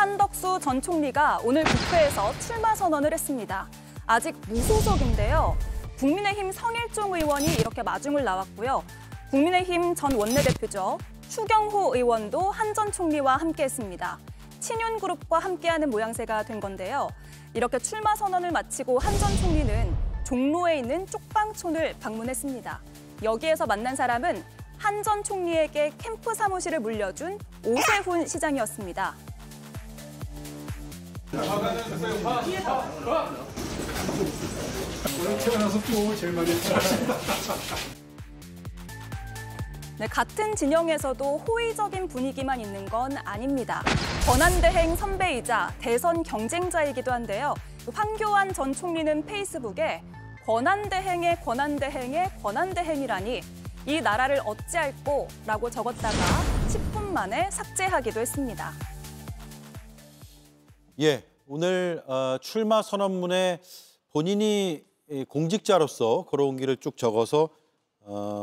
Speaker 2: 한덕수 전 총리가 오늘 국회에서 출마 선언을 했습니다. 아직 무소속인데요. 국민의힘 성일종 의원이 이렇게 마중을 나왔고요. 국민의힘 전 원내대표죠. 추경호 의원도 한 전 총리와 함께했습니다. 친윤그룹과 함께하는 모양새가 된 건데요. 이렇게 출마 선언을 마치고 한 전 총리는 종로에 있는 쪽방촌을 방문했습니다. 여기에서 만난 사람은 한 전 총리에게 캠프 사무실을 물려준 오세훈 시장이었습니다. 네, 같은 진영에서도 호의적인 분위기만 있는 건 아닙니다. 권한대행 선배이자 대선 경쟁자이기도 한데요. 황교안 전 총리는 페이스북에 권한대행의 권한대행의 권한대행이라니 이 나라를 어찌할꼬 라고 적었다가 10분 만에 삭제하기도 했습니다.
Speaker 1: 예, 오늘 출마 선언문에 본인이 공직자로서 걸어온 길을 쭉 적어서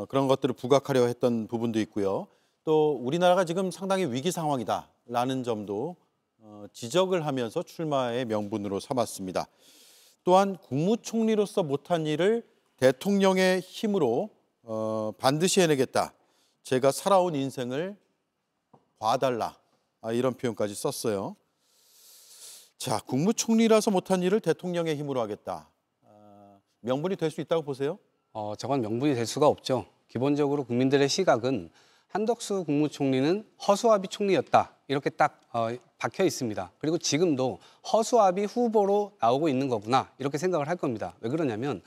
Speaker 1: 그런 것들을 부각하려 했던 부분도 있고요. 또 우리나라가 지금 상당히 위기 상황이다라는 점도 지적을 하면서 출마의 명분으로 삼았습니다. 또한 국무총리로서 못한 일을 대통령의 힘으로 반드시 해내겠다. 제가 살아온 인생을 봐달라. 이런 표현까지 썼어요. 자, 국무총리라서 못한 일을 대통령의 힘으로 하겠다. 명분이 될 수 있다고 보세요?
Speaker 6: 저건 명분이 될 수가 없죠. 기본적으로 국민들의 시각은 한덕수 국무총리는 허수아비 총리였다. 이렇게 딱 박혀 있습니다. 그리고 지금도 허수아비 후보로 나오고 있는 거구나. 이렇게 생각을 할 겁니다. 왜 그러냐면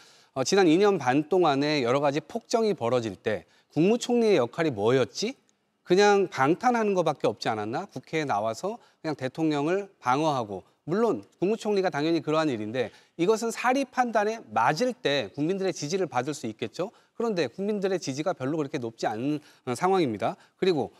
Speaker 6: 지난 2년 반 동안에 여러 가지 폭정이 벌어질 때 국무총리의 역할이 뭐였지? 그냥 방탄하는 것밖에 없지 않았나? 국회에 나와서 그냥 대통령을 방어하고 물론 국무총리가 당연히 그러한 일인데 이것은 사리 판단에 맞을 때 국민들의 지지를 받을 수 있겠죠. 그런데 국민들의 지지가 별로 그렇게 높지 않은 상황입니다. 그리고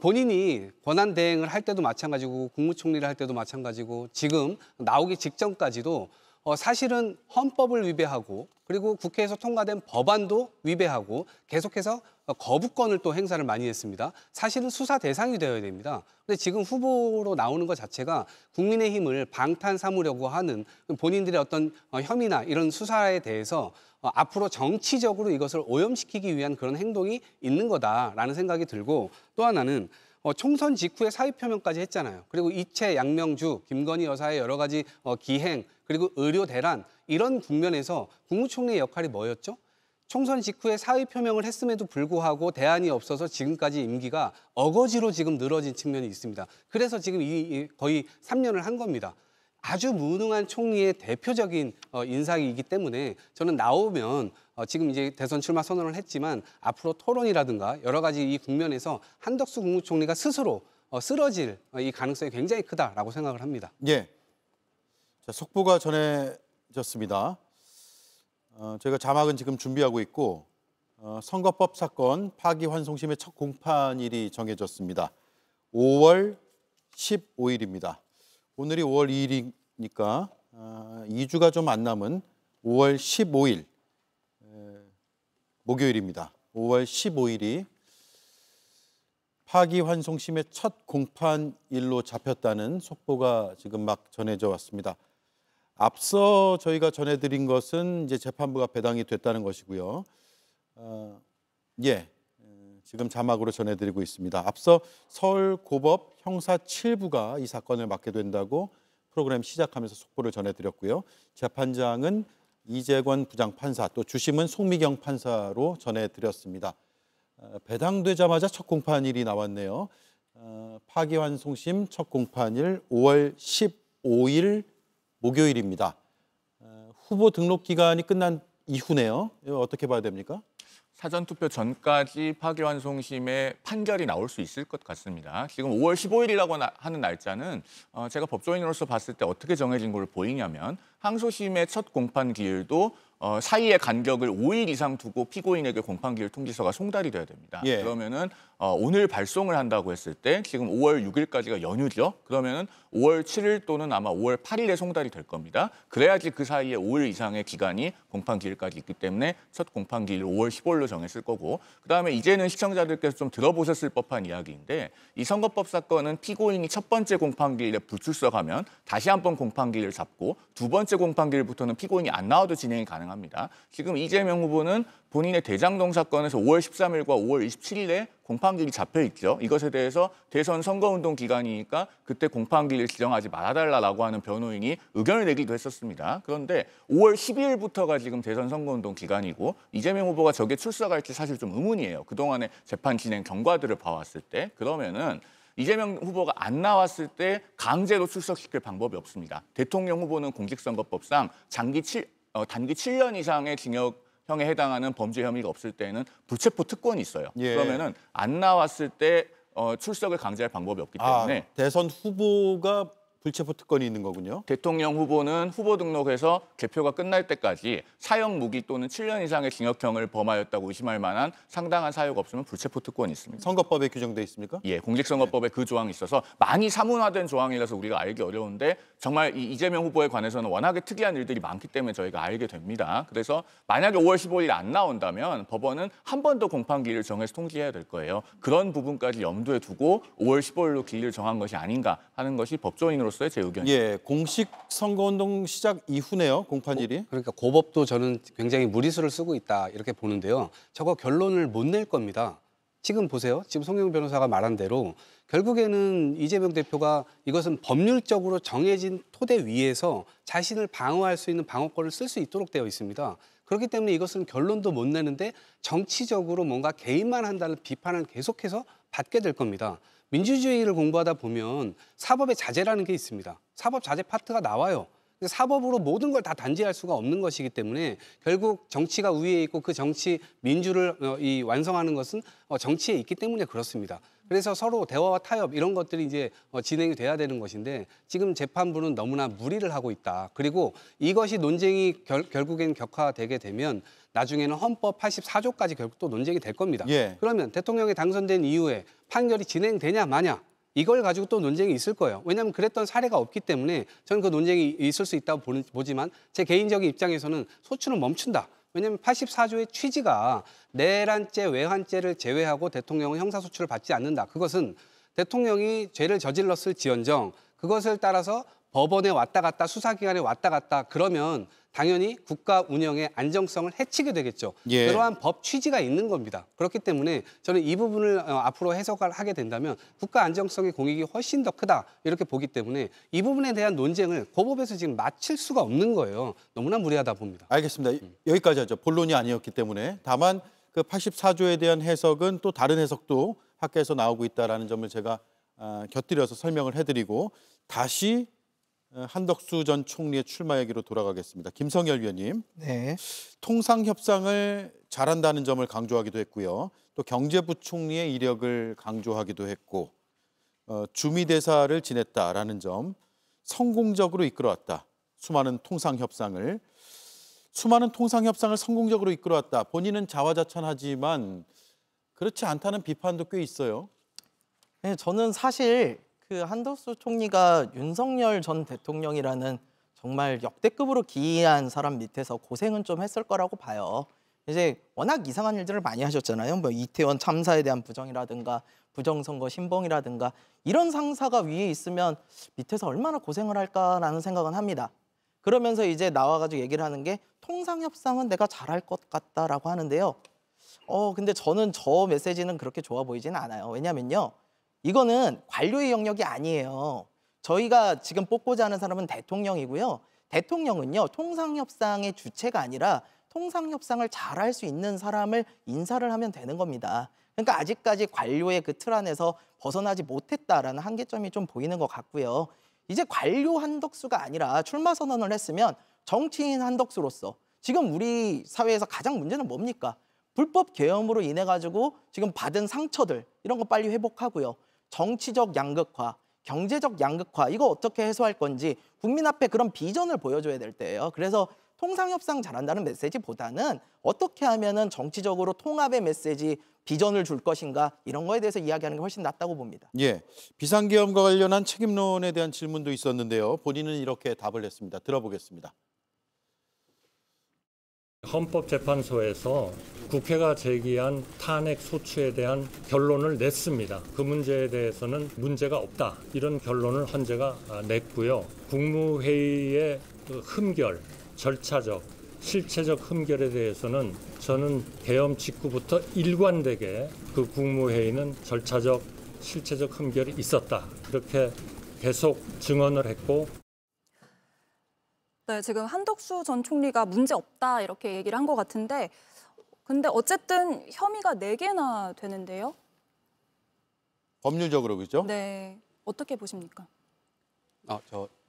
Speaker 6: 본인이 권한 대행을 할 때도 마찬가지고 국무총리를 할 때도 마찬가지고 지금 나오기 직전까지도 사실은 헌법을 위배하고 그리고 국회에서 통과된 법안도 위배하고 계속해서 거부권을 또 행사를 많이 했습니다. 사실은 수사 대상이 되어야 됩니다. 근데 지금 후보로 나오는 것 자체가 국민의힘을 방탄 삼으려고 하는 본인들의 어떤 혐의나 이런 수사에 대해서 앞으로 정치적으로 이것을 오염시키기 위한 그런 행동이 있는 거다라는 생각이 들고 또 하나는 총선 직후에 사의 표명까지 했잖아요. 그리고 이채, 양명주, 김건희 여사의 여러 가지 기행 그리고 의료 대란 이런 국면에서 국무총리의 역할이 뭐였죠? 총선 직후에 사의 표명을 했음에도 불구하고 대안이 없어서 지금까지 임기가 어거지로 지금 늘어진 측면이 있습니다. 그래서 지금 거의 3년을 한 겁니다. 아주 무능한 총리의 대표적인 인사이기 때문에 저는 나오면 지금 이제 대선 출마 선언을 했지만 앞으로 토론이라든가 여러 가지 이 국면에서 한덕수 국무총리가 스스로 쓰러질 이 가능성이 굉장히 크다라고 생각을 합니다.
Speaker 1: 예. 자, 속보가 전해졌습니다. 저희가 자막은 지금 준비하고 있고 선거법 사건 파기환송심의 첫 공판일이 정해졌습니다. 5월 15일입니다. 오늘이 5월 2일이니까 2주가 좀 안 남은 5월 15일 목요일입니다. 5월 15일이 파기환송심의 첫 공판일로 잡혔다는 속보가 지금 막 전해져 왔습니다. 앞서 저희가 전해드린 것은 이제 재판부가 배당이 됐다는 것이고요. 지금 자막으로 전해드리고 있습니다. 앞서 서울고법 형사 7부가 이 사건을 맡게 된다고 프로그램 시작하면서 속보를 전해드렸고요. 재판장은 이재권 부장판사, 또 주심은 송미경 판사로 전해드렸습니다. 배당되자마자 첫 공판일이 나왔네요. 파기환송심 첫 공판일 5월 15일 목요일입니다. 후보 등록 기간이 끝난 이후네요. 이거 어떻게 봐야 됩니까?
Speaker 7: 사전투표 전까지 파기환송심의 판결이 나올 수 있을 것 같습니다. 지금 5월 15일이라고 하는 날짜는 제가 법조인으로서 봤을 때 어떻게 정해진 걸 보이냐면 항소심의 첫 공판 기일도 사이의 간격을 5일 이상 두고 피고인에게 공판기일 통지서가 송달이 돼야 됩니다.
Speaker 1: 예.
Speaker 7: 그러면은 오늘 발송을 한다고 했을 때 지금 5월 6일까지가 연휴죠. 그러면은 5월 7일 또는 아마 5월 8일에 송달이 될 겁니다. 그래야지 그 사이에 5일 이상의 기간이 공판기일까지 있기 때문에 첫 공판기일 5월 15일로 정했을 거고, 그다음에 이제는 시청자들께서 좀 들어보셨을 법한 이야기인데, 이 선거법 사건은 피고인이 첫 번째 공판기일에 불출석하면 다시 한번 공판기일을 잡고 두 번째 공판기일부터는 피고인이 안 나와도 진행이 가능합니다. 지금 이재명 후보는 본인의 대장동 사건에서 5월 13일과 5월 27일에 공판기일이 잡혀 있죠. 이것에 대해서 대선 선거운동 기간이니까 그때 공판기일을 지정하지 말아달라고 하는 변호인이 의견을 내기도 했었습니다. 그런데 5월 12일부터가 지금 대선 선거운동 기간이고 이재명 후보가 저기에 출석할지 사실 좀 의문이에요. 그동안의 재판 진행 경과들을 봐왔을 때. 그러면은 이재명 후보가 안 나왔을 때 강제로 출석시킬 방법이 없습니다. 대통령 후보는 공직선거법상 단기 7년 이상의 징역형에 해당하는 범죄 혐의가 없을 때는 불체포 특권이 있어요.
Speaker 1: 예.
Speaker 7: 그러면은 안 나왔을 때 출석을 강제할 방법이 없기 때문에
Speaker 1: 대선 후보가 불체포 특권이 있는 거군요.
Speaker 7: 대통령 후보는 후보 등록해서 개표가 끝날 때까지 사형 무기 또는 7년 이상의 징역형을 범하였다고 의심할 만한 상당한 사유가 없으면 불체포 특권이 있습니다.
Speaker 1: 선거법에 규정돼 있습니까?
Speaker 7: 예, 공직선거법에 그 조항이 있어서 많이 사문화된 조항이라서 우리가 알기 어려운데 정말 이재명 후보에 관해서는 워낙에 특이한 일들이 많기 때문에 저희가 알게 됩니다. 그래서 만약에 5월 15일 안 나온다면 법원은 한 번 더 공판기일을 정해서 통지해야 될 거예요. 그런 부분까지 염두에 두고 5월 15일로 기일을 정한 것이 아닌가 하는 것이 법조인으로서의 제 의견입니다.
Speaker 1: 예, 공식 선거운동 시작 이후네요, 공판일이.
Speaker 6: 그러니까 고법도 저는 굉장히 무리수를 쓰고 있다 이렇게 보는데요. 저거 결론을 못 낼 겁니다. 지금 보세요. 지금 송영 변호사가 말한 대로 결국에는 이재명 대표가 이것은 법률적으로 정해진 토대 위에서 자신을 방어할 수 있는 방어권을 쓸 수 있도록 되어 있습니다. 그렇기 때문에 이것은 결론도 못 내는데 정치적으로 뭔가 개인만 한다는 비판을 계속해서 받게 될 겁니다. 민주주의를 공부하다 보면 사법의 자제라는 게 있습니다. 사법 자제 파트가 나와요. 사법으로 모든 걸 다 단죄할 수가 없는 것이기 때문에 결국 정치가 위에 있고 그 정치 민주를 완성하는 것은 정치에 있기 때문에 그렇습니다. 그래서 서로 대화와 타협 이런 것들이 이제 진행이 돼야 되는 것인데 지금 재판부는 너무나 무리를 하고 있다. 그리고 이것이 논쟁이 결국엔 격화되게 되면 나중에는 헌법 84조까지 결국 또 논쟁이 될 겁니다.
Speaker 1: 예.
Speaker 6: 그러면 대통령이 당선된 이후에 판결이 진행되냐 마냐 이걸 가지고 또 논쟁이 있을 거예요. 왜냐하면 그랬던 사례가 없기 때문에 저는 그 논쟁이 있을 수 있다고 보지만 제 개인적인 입장에서는 소추는 멈춘다. 왜냐하면 84조의 취지가 내란죄, 외환죄를 제외하고 대통령은 형사소추를 받지 않는다. 그것은 대통령이 죄를 저질렀을지언정 그것을 따라서 법원에 왔다 갔다 수사기관에 왔다 갔다 그러면 당연히 국가 운영의 안정성을 해치게 되겠죠.
Speaker 1: 예.
Speaker 6: 그러한 법 취지가 있는 겁니다. 그렇기 때문에 저는 이 부분을 앞으로 해석을 하게 된다면 국가 안정성의 공익이 훨씬 더 크다 이렇게 보기 때문에 이 부분에 대한 논쟁을 고법에서 지금 마칠 수가 없는 거예요. 너무나 무리하다 봅니다.
Speaker 1: 알겠습니다. 여기까지 하죠. 본론이 아니었기 때문에. 다만 그 84조에 대한 해석은 또 다른 해석도 학계에서 나오고 있다는 점을 제가 곁들여서 설명을 해드리고 다시 한덕수 전 총리의 출마 얘기로 돌아가겠습니다. 김성열 위원님.
Speaker 8: 네.
Speaker 1: 통상협상을 잘한다는 점을 강조하기도 했고요. 또 경제부총리의 이력을 강조하기도 했고 주미대사를 지냈다라는 점, 성공적으로 이끌어왔다. 수많은 통상협상을 성공적으로 이끌어왔다. 본인은 자화자찬하지만 그렇지 않다는 비판도 꽤 있어요.
Speaker 8: 네, 저는 사실 그 한덕수 총리가 윤석열 전 대통령이라는 정말 역대급으로 기이한 사람 밑에서 고생은 좀 했을 거라고 봐요. 이제 워낙 이상한 일들을 많이 하셨잖아요. 뭐 이태원 참사에 대한 부정이라든가 부정선거 신봉이라든가 이런 상사가 위에 있으면 밑에서 얼마나 고생을 할까라는 생각은 합니다. 그러면서 이제 나와가지고 얘기를 하는 게 통상협상은 내가 잘할 것 같다라고 하는데요. 근데 저는 저 메시지는 그렇게 좋아 보이지는 않아요. 왜냐면요. 이거는 관료의 영역이 아니에요. 저희가 지금 뽑고자 하는 사람은 대통령이고요. 대통령은요. 통상협상의 주체가 아니라 통상협상을 잘할 수 있는 사람을 인사를 하면 되는 겁니다. 그러니까 아직까지 관료의 그 틀 안에서 벗어나지 못했다라는 한계점이 좀 보이는 것 같고요. 이제 관료 한덕수가 아니라 출마 선언을 했으면 정치인 한덕수로서 지금 우리 사회에서 가장 문제는 뭡니까? 불법 계엄으로 인해 가지고 지금 받은 상처들 이런 거 빨리 회복하고요. 정치적 양극화, 경제적 양극화 이거 어떻게 해소할 건지 국민 앞에 그런 비전을 보여줘야 될 때예요. 그래서 통상협상 잘한다는 메시지보다는 어떻게 하면은 정치적으로 통합의 메시지, 비전을 줄 것인가 이런 거에 대해서 이야기하는 게 훨씬 낫다고 봅니다.
Speaker 1: 예, 비상계엄과 관련한 책임론에 대한 질문도 있었는데요. 본인은 이렇게 답을 했습니다. 들어보겠습니다.
Speaker 14: 헌법재판소에서 국회가 제기한 탄핵 소추에 대한 결론을 냈습니다. 그 문제에 대해서는 문제가 없다. 이런 결론을 헌재가 냈고요. 국무회의의 흠결, 절차적, 실체적 흠결에 대해서는 저는 계엄 직후부터 일관되게 그 국무회의는 절차적, 실체적 흠결이 있었다. 그렇게 계속 증언을 했고
Speaker 2: 네, 지금 한덕수 전 총리가 문제 없다 이렇게 얘기를 한 것 같은데 근데 어쨌든 혐의가 4개나 되는데요.
Speaker 1: 법률적으로 그죠?
Speaker 2: 네, 어떻게 보십니까?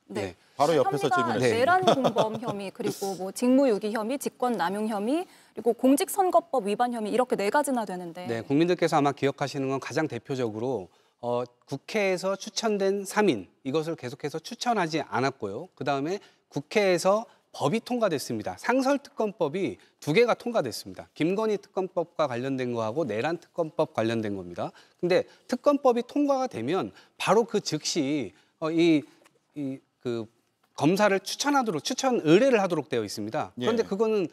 Speaker 1: 네. 바로 옆에서 질문했습니다.
Speaker 2: 내란 공범 혐의 그리고 뭐 직무유기 혐의, 직권남용 혐의 그리고 공직선거법 위반 혐의 이렇게 4가지나 되는데.
Speaker 6: 네, 국민들께서 아마 기억하시는 건 가장 대표적으로 국회에서 추천된 3인 이것을 계속해서 추천하지 않았고요. 그다음에 국회에서 법이 통과됐습니다. 상설특검법이 2개가 통과됐습니다. 김건희 특검법과 관련된 거하고 내란 특검법 관련된 겁니다. 근데 특검법이 통과가 되면 바로 그 즉시 그 검사를 추천하도록 추천 의뢰를 하도록 되어 있습니다. 그런데 그거는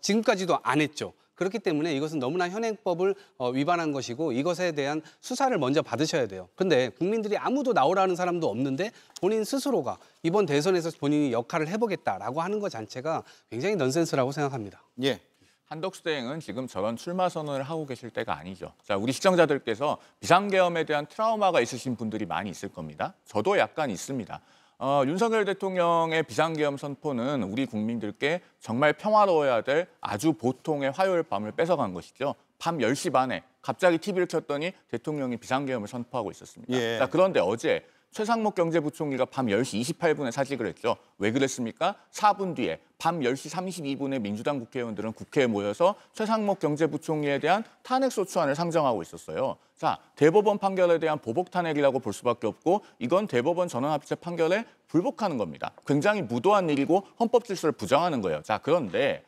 Speaker 6: 지금까지도 안 했죠. 그렇기 때문에 이것은 너무나 현행법을 위반한 것이고 이것에 대한 수사를 먼저 받으셔야 돼요. 그런데 국민들이 아무도 나오라는 사람도 없는데 본인 스스로가 이번 대선에서 본인이 역할을 해보겠다라고 하는 것 자체가 굉장히 넌센스라고 생각합니다.
Speaker 1: 예.
Speaker 7: 한덕수 대행은 지금 저런 출마 선언을 하고 계실 때가 아니죠. 자, 우리 시청자들께서 비상계엄에 대한 트라우마가 있으신 분들이 많이 있을 겁니다. 저도 약간 있습니다. 윤석열 대통령의 비상계엄 선포는 우리 국민들께 정말 평화로워야 될 아주 보통의 화요일 밤을 뺏어간 것이죠. 밤 10시 반에 갑자기 TV를 켰더니 대통령이 비상계엄을 선포하고 있었습니다.
Speaker 1: 예.
Speaker 7: 자, 그런데 어제 최상목 경제부총리가 밤 10시 28분에 사직을 했죠. 왜 그랬습니까? 4분 뒤에 밤 10시 32분에 민주당 국회의원들은 국회에 모여서 최상목 경제부총리에 대한 탄핵소추안을 상정하고 있었어요. 자, 대법원 판결에 대한 보복 탄핵이라고 볼 수밖에 없고 이건 대법원 전원합의체 판결에 불복하는 겁니다. 굉장히 무도한 일이고 헌법 질서를 부정하는 거예요. 자, 그런데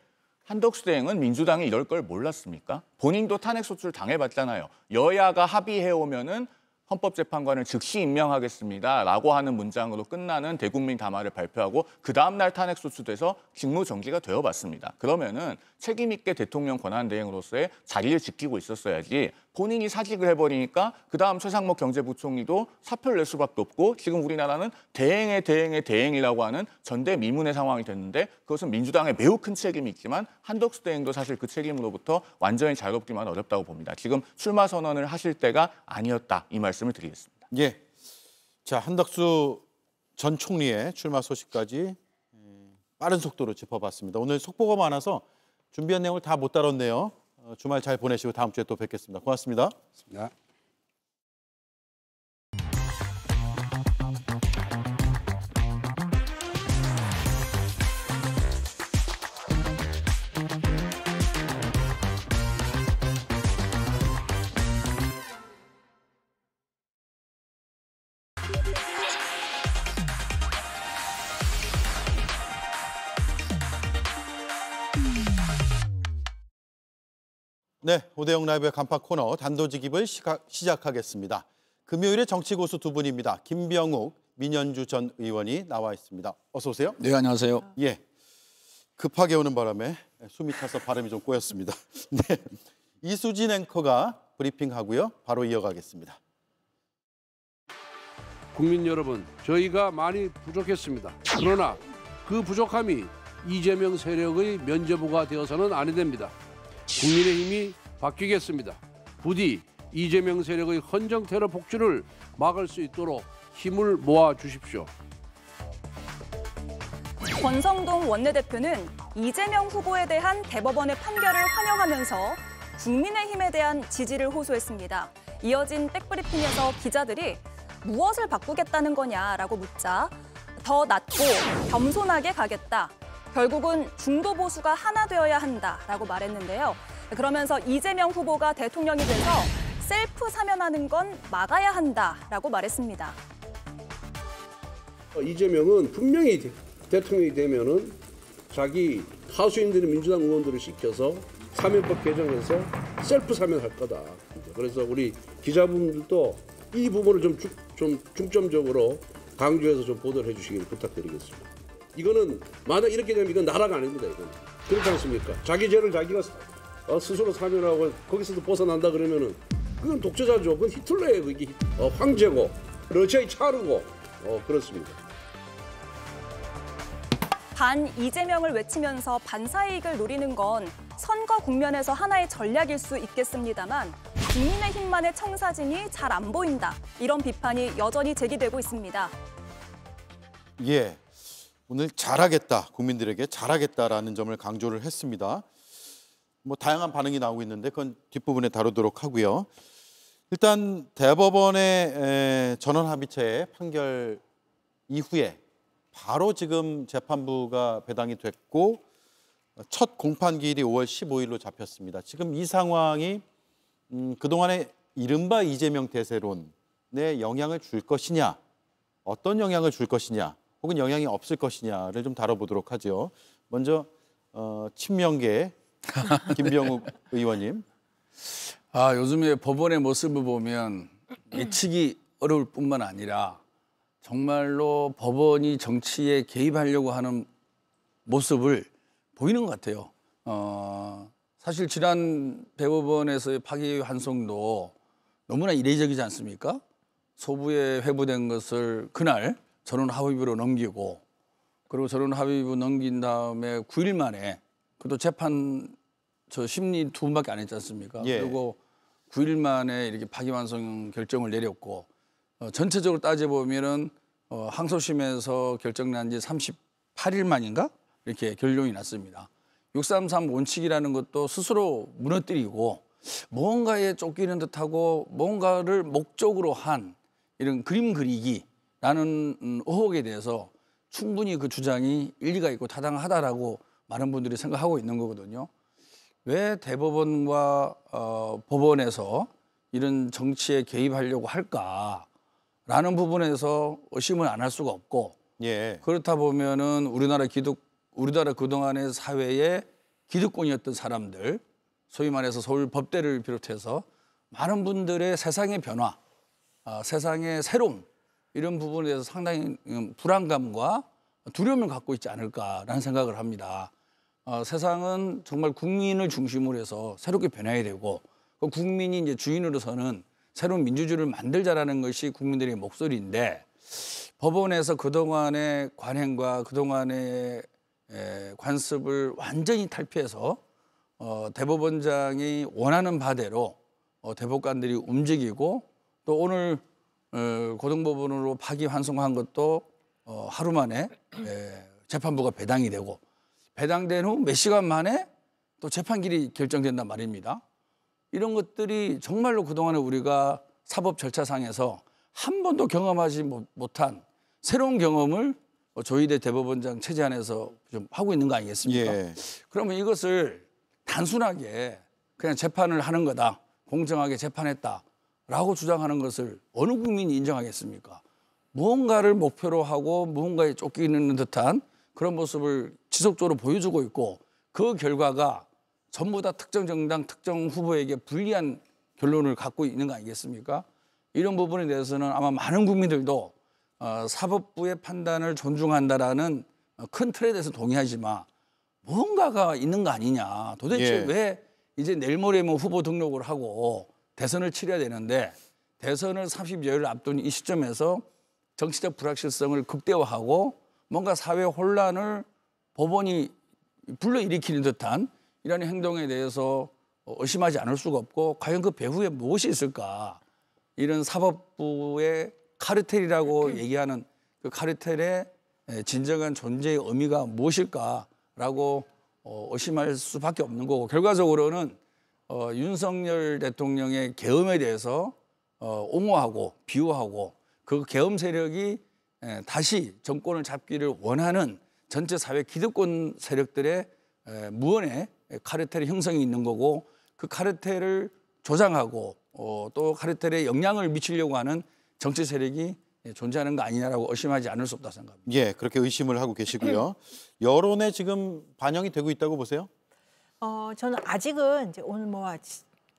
Speaker 7: 한덕수 대행은 민주당이 이럴 걸 몰랐습니까? 본인도 탄핵소추를 당해봤잖아요. 여야가 합의해오면은 헌법재판관을 즉시 임명하겠습니다라고 하는 문장으로 끝나는 대국민 담화를 발표하고 그 다음 날 탄핵 소추돼서 직무정지가 되어봤습니다. 그러면은 책임 있게 대통령 권한대행으로서의 자리를 지키고 있었어야지 본인이 사직을 해버리니까 그 다음 최상목 경제부총리도 사표를 낼 수밖에 없고 지금 우리나라는 대행의 대행이라고 하는 전대미문의 상황이 됐는데 그것은 민주당에 매우 큰 책임이 있지만 한덕수 대행도 사실 그 책임으로부터 완전히 자유롭기만 어렵다고 봅니다. 지금 출마 선언을 하실 때가 아니었다 이 말씀을 드리겠습니다.
Speaker 1: 예. 자, 한덕수 전 총리의 출마 소식까지 빠른 속도로 짚어봤습니다. 오늘 속보가 많아서 준비한 내용을 다 못 다뤘네요. 주말 잘 보내시고 다음 주에 또 뵙겠습니다. 고맙습니다.
Speaker 6: 고맙습니다.
Speaker 1: 네, 오대영 라이브의 간판 코너 단도직입을 시작하겠습니다. 금요일에 정치고수 두 분입니다. 김병욱, 민현주 전 의원이 나와 있습니다. 어서 오세요.
Speaker 15: 네, 안녕하세요.
Speaker 1: 예, 급하게 오는 바람에 숨이 차서 발음이 좀 꼬였습니다. 네, 이수진 앵커가 브리핑하고요. 바로 이어가겠습니다.
Speaker 16: 국민 여러분, 저희가 많이 부족했습니다. 그러나 그 부족함이 이재명 세력의 면죄부가 되어서는 안 됩니다. 국민의힘이 바뀌겠습니다. 부디 이재명 세력의 헌정 테러 복주를 막을 수 있도록 힘을 모아 주십시오.
Speaker 2: 권성동 원내대표는 이재명 후보에 대한 대법원의 판결을 환영하면서 국민의힘에 대한 지지를 호소했습니다. 이어진 백브리핑에서 기자들이 무엇을 바꾸겠다는 거냐라고 묻자 더 낫고 겸손하게 가겠다. 결국은 중도 보수가 하나 되어야 한다라고 말했는데요. 그러면서 이재명 후보가 대통령이 돼서 셀프 사면하는 건 막아야 한다라고 말했습니다.
Speaker 16: 이재명은 분명히 대통령이 되면은 자기 하수인들이 민주당 의원들을 시켜서 사면법 개정해서 셀프 사면할 거다. 그래서 우리 기자분들도 이 부분을 좀 중점적으로 강조해서 좀 보도를 해주시길 부탁드리겠습니다. 이거는 만약 이렇게 되면 이건 나라가 아닙니다. 이건 그렇지 않습니까? 자기 죄를 자기가 스스로 사면하고 거기서도 벗어난다 그러면은 그건 독재자죠. 그건 히틀러예요. 그게 황제고 러시아의 차르고 그렇습니다.
Speaker 2: 반 이재명을 외치면서 반사이익을 노리는 건 선거 국면에서 하나의 전략일 수 있겠습니다만 국민의힘만의 청사진이 잘 안 보인다. 이런 비판이 여전히 제기되고 있습니다.
Speaker 1: 예, 오늘 잘하겠다, 국민들에게 잘하겠다라는 점을 강조를 했습니다. 뭐 다양한 반응이 나오고 있는데 그건 뒷부분에 다루도록 하고요. 일단 대법원의 전원합의체 판결 이후에 바로 지금 재판부가 배당이 됐고 첫 공판기일이 5월 15일로 잡혔습니다. 지금 이 상황이 그동안의 이른바 이재명 대세론에 영향을 줄 것이냐, 어떤 영향을 줄 것이냐, 혹은 영향이 없을 것이냐를 좀 다뤄보도록 하죠. 먼저 친명계 김병욱 의원님.
Speaker 15: 요즘에 법원의 모습을 보면 예측이 어려울 뿐만 아니라 정말로 법원이 정치에 개입하려고 하는 모습을 보이는 것 같아요. 사실 지난 대법원에서의 파기환송도 너무나 이례적이지 않습니까? 소부에 회부된 것을 그날 전원합의부로 넘기고 그리고 전원합의부 넘긴 다음에 9일 만에 그것도 재판 심리 2분밖에 안 했지 않습니까?
Speaker 1: 예.
Speaker 15: 그리고 9일 만에 이렇게 파기환송 결정을 내렸고 전체적으로 따져보면은 항소심에서 결정난 지 38일 만인가? 이렇게 결론이 났습니다. 633 원칙이라는 것도 스스로 무너뜨리고 뭔가에 쫓기는 듯하고 뭔가를 목적으로 한 이런 그림 그리기라는 의혹에 대해서 충분히 그 주장이 일리가 있고 타당하다라고 많은 분들이 생각하고 있는 거거든요. 왜 대법원과 법원에서 이런 정치에 개입하려고 할까라는 부분에서 의심을 안 할 수가 없고
Speaker 1: 예.
Speaker 15: 그렇다 보면은 우리나라 그동안의 사회의 기득권이었던 사람들, 소위 말해서 서울 법대를 비롯해서 많은 분들의 세상의 변화, 세상의 새로움 이런 부분에 대해서 상당히 불안감과 두려움을 갖고 있지 않을까라는 생각을 합니다. 세상은 정말 국민을 중심으로 해서 새롭게 변해야 되고 그 국민이 이제 주인으로서는 새로운 민주주의를 만들자라는 것이 국민들의 목소리인데 법원에서 그동안의 관행과 그동안의 관습을 완전히 탈피해서 대법원장이 원하는 바대로 대법관들이 움직이고 또 오늘 고등법원으로 파기환송한 것도 하루 만에 재판부가 배당이 되고 배당된 후 몇 시간 만에 또 재판길이 결정된단 말입니다. 이런 것들이 정말로 그동안에 우리가 사법 절차상에서 한 번도 경험하지 못한 새로운 경험을 조희대 대법원장 체제 안에서 좀 하고 있는 거 아니겠습니까?
Speaker 1: 예.
Speaker 15: 그러면 이것을 단순하게 그냥 재판을 하는 거다, 공정하게 재판했다라고 주장하는 것을 어느 국민이 인정하겠습니까? 무언가를 목표로 하고 무언가에 쫓기는 듯한 그런 모습을 지속적으로 보여주고 있고 그 결과가 전부 다 특정 정당, 특정 후보에게 불리한 결론을 갖고 있는 거 아니겠습니까? 이런 부분에 대해서는 아마 많은 국민들도 사법부의 판단을 존중한다라는 큰 틀에 대해서 동의하지만 무언가가 있는 거 아니냐. 도대체 왜 이제 내일 모레면 후보 등록을 하고 대선을 치러야 되는데 대선을 30여일 앞둔 이 시점에서 정치적 불확실성을 극대화하고 뭔가 사회 혼란을 법원이 불러일으키는 듯한 이런 행동에 대해서 의심하지 않을 수가 없고 과연 그 배후에 무엇이 있을까. 이런 사법부의 카르텔이라고 얘기하는 그 카르텔의 진정한 존재의 의미가 무엇일까라고 의심할 수밖에 없는 거고 결과적으로는 윤석열 대통령의 계엄에 대해서 옹호하고 비호하고 그 계엄 세력이 다시 정권을 잡기를 원하는 전체 사회 기득권 세력들의 무언의 카르텔의 형성이 있는 거고 그 카르텔을 조장하고 또 카르텔에 영향을 미치려고 하는 정치 세력이 존재하는 거 아니냐라고 의심하지 않을 수 없다 생각합니다.
Speaker 1: 예, 그렇게 의심을 하고 계시고요. 여론에 지금 반영이 되고 있다고 보세요?
Speaker 17: 저는 아직은 이제 오늘 뭐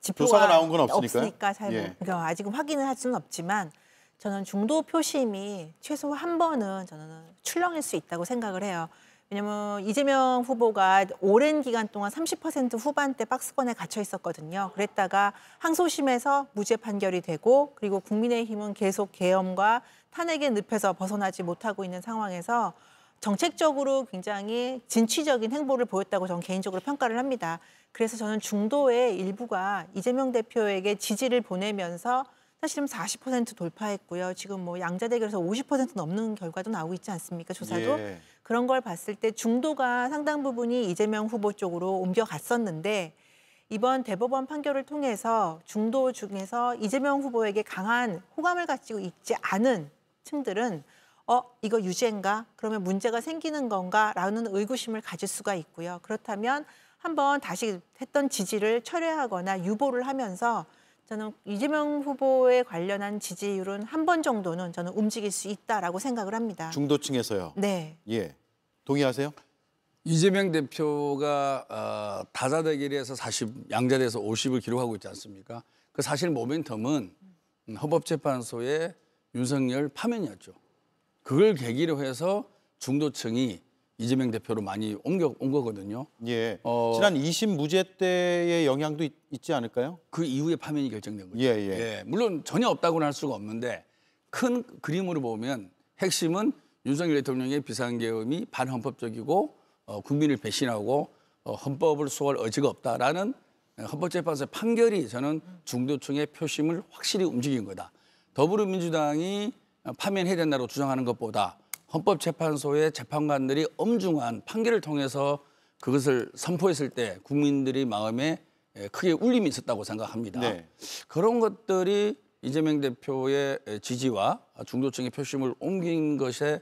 Speaker 17: 지표가
Speaker 1: 조사가 나온 건 없으니까요.
Speaker 17: 없으니까 잘 그러니까 아직은 확인을 할 수는 없지만 저는 중도 표심이 최소 한 번은 저는 출렁일 수 있다고 생각을 해요. 왜냐면 이재명 후보가 오랜 기간 동안 30% 후반대 박스권에 갇혀 있었거든요. 그랬다가 항소심에서 무죄 판결이 되고 그리고 국민의힘은 계속 계엄과 탄핵의 늪에서 벗어나지 못하고 있는 상황에서 정책적으로 굉장히 진취적인 행보를 보였다고 저는 개인적으로 평가를 합니다. 그래서 저는 중도의 일부가 이재명 대표에게 지지를 보내면서 사실은 40% 돌파했고요. 지금 뭐 양자대결에서 50% 넘는 결과도 나오고 있지 않습니까? 조사도.
Speaker 1: 예.
Speaker 17: 그런 걸 봤을 때 중도가 상당 부분이 이재명 후보 쪽으로 옮겨갔었는데 이번 대법원 판결을 통해서 중도 중에서 이재명 후보에게 강한 호감을 가지고 있지 않은 층들은 이거 유죄인가? 그러면 문제가 생기는 건가? 라는 의구심을 가질 수가 있고요. 그렇다면 한번 다시 했던 지지를 철회하거나 유보를 하면서 저는 이재명 후보에 관련한 지지율은 한 번 정도는 저는 움직일 수 있다라고 생각을 합니다.
Speaker 1: 중도층에서요?
Speaker 17: 네.
Speaker 1: 예. 동의하세요?
Speaker 15: 이재명 대표가 다자대결에서 40, 양자대에서 50을 기록하고 있지 않습니까? 그 사실 모멘텀은 헌법재판소의 윤석열 파면이었죠. 그걸 계기로 해서 중도층이 이재명 대표로 많이 온 거거든요.
Speaker 1: 예. 지난 2심 무죄 때의 영향도 있지 않을까요?
Speaker 15: 그 이후에 파면이 결정된 거죠.
Speaker 1: 예.
Speaker 15: 물론 전혀 없다고는 할 수가 없는데 큰 그림으로 보면 핵심은 윤석열 대통령의 비상계엄이 반헌법적이고 국민을 배신하고 헌법을 수호할 의지가 없다라는 헌법재판소의 판결이 저는 중도층의 표심을 확실히 움직인 거다. 더불어민주당이 파면해야 된다고 주장하는 것보다 헌법재판소의 재판관들이 엄중한 판결을 통해서 그것을 선포했을 때 국민들의 마음에 크게 울림이 있었다고 생각합니다.
Speaker 1: 네.
Speaker 15: 그런 것들이 이재명 대표의 지지와 중도층의 표심을 옮긴 것에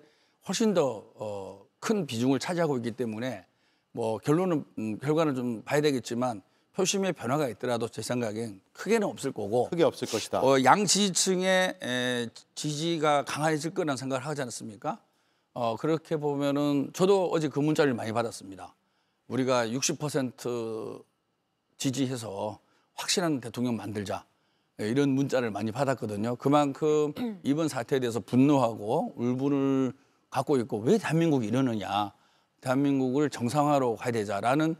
Speaker 15: 훨씬 더 큰 비중을 차지하고 있기 때문에 뭐 결과는 좀 봐야 되겠지만 표심의 변화가 있더라도 제 생각엔 크게는 없을 거고
Speaker 1: 크게 없을 것이다.
Speaker 15: 양 지지층의 지지가 강해질 거라는 생각을 하지 않습니까? 그렇게 보면은 저도 어제 그 문자를 많이 받았습니다. 우리가 60% 지지해서 확실한 대통령 만들자. 이런 문자를 많이 받았거든요. 그만큼 이번 사태에 대해서 분노하고 울분을 갖고 있고 왜 대한민국이 이러느냐. 대한민국을 정상화로 가야 되자라는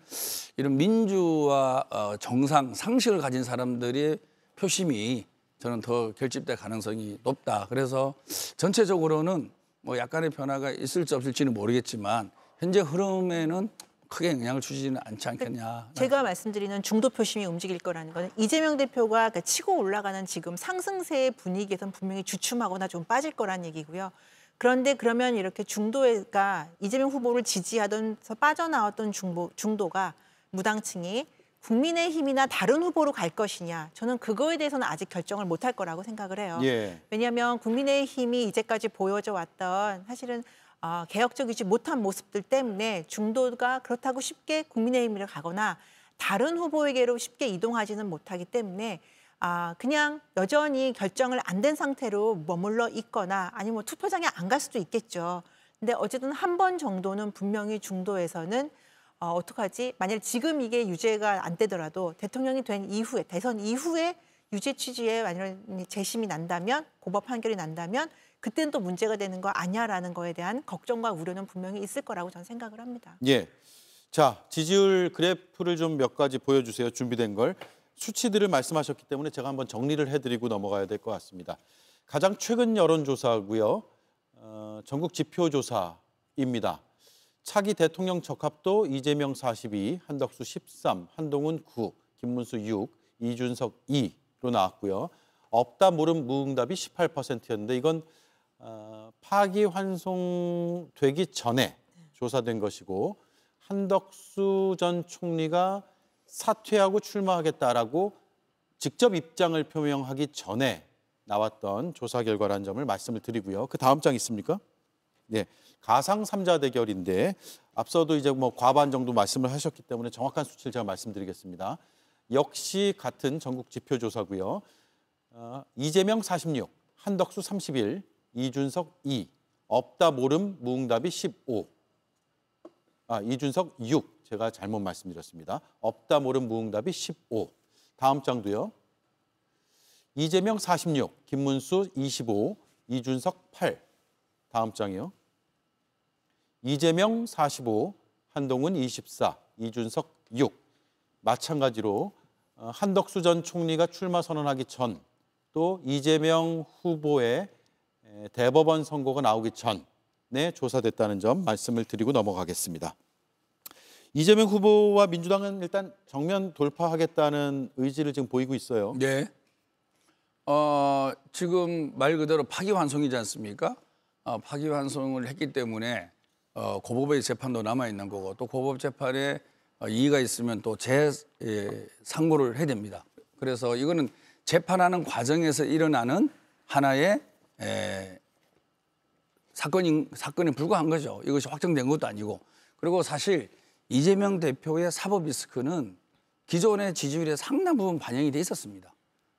Speaker 15: 이런 민주와 정상, 상식을 가진 사람들의 표심이 저는 더 결집될 가능성이 높다. 그래서 전체적으로는 뭐 약간의 변화가 있을지 없을지는 모르겠지만 현재 흐름에는 크게 영향을 주지는 않지 않겠냐.
Speaker 17: 제가 말씀드리는 중도 표심이 움직일 거라는 거는 이재명 대표가 치고 올라가는 지금 상승세의 분위기에선 분명히 주춤하거나 좀 빠질 거란 얘기고요. 그런데 그러면 이렇게 중도가 이재명 후보를 지지하던 빠져나왔던 중도가 무당층이 국민의힘이나 다른 후보로 갈 것이냐. 저는 그거에 대해서는 아직 결정을 못할 거라고 생각을 해요.
Speaker 1: 예.
Speaker 17: 왜냐하면 국민의힘이 이제까지 보여져 왔던 사실은 개혁적이지 못한 모습들 때문에 중도가 그렇다고 쉽게 국민의힘으로 가거나 다른 후보에게로 쉽게 이동하지는 못하기 때문에 그냥 여전히 결정을 안 된 상태로 머물러 있거나 아니면 뭐 투표장에 안 갈 수도 있겠죠. 근데 어쨌든 한 번 정도는 분명히 중도에서는 어떡하지? 만약 지금 이게 유죄가 안 되더라도 대통령이 된 이후에 대선 이후에 유죄 취지에 만약 재심이 난다면 고법 판결이 난다면 그때는 또 문제가 되는 거 아니야라는 거에 대한 걱정과 우려는 분명히 있을 거라고 저는 생각을 합니다.
Speaker 1: 예. 자, 지지율 그래프를 좀 몇 가지 보여주세요. 준비된 걸. 수치들을 말씀하셨기 때문에 제가 한번 정리를 해드리고 넘어가야 될 것 같습니다. 가장 최근 여론조사고요. 전국 지표조사입니다. 차기 대통령 적합도 이재명 42, 한덕수 13, 한동훈 9, 김문수 6, 이준석 2로 나왔고요. 없다 모름 무응답이 18%였는데 이건 파기환송되기 전에 조사된 것이고 한덕수 전 총리가 사퇴하고 출마하겠다라고 직접 입장을 표명하기 전에 나왔던 조사 결과라는 점을 말씀을 드리고요. 그 다음 장 있습니까? 네, 가상 3자 대결인데 앞서도 이제 뭐 과반 정도 말씀을 하셨기 때문에 정확한 수치를 제가 말씀드리겠습니다. 역시 같은 전국 지표조사고요. 이재명 46, 한덕수 31, 이준석 2, 없다 모름 무응답이 15. 이준석 6. 제가 잘못 말씀드렸습니다. 없다 모름 무응답이 15. 다음 장도요. 이재명 46, 김문수 25, 이준석 8. 다음 장이요. 이재명 45, 한동훈 24, 이준석 6. 마찬가지로 한덕수 전 총리가 출마 선언하기 전, 또 이재명 후보의 대법원 선고가 나오기 전에 조사됐다는 점 말씀을 드리고 넘어가겠습니다. 이재명 후보와 민주당은 일단 정면 돌파하겠다는 의지를 지금 보이고 있어요.
Speaker 15: 네. 지금 말 그대로 파기환송이지 않습니까? 파기환송을 했기 때문에 고법의 재판도 남아있는 거고 또 고법 재판에 이의가 있으면 또 재상고를 해야 됩니다. 그래서 이거는 재판하는 과정에서 일어나는 하나의 사건에 불과한 거죠. 이것이 확정된 것도 아니고. 그리고 사실 이재명 대표의 사법 리스크는 기존의 지지율에 상당 부분 반영이 돼 있었습니다.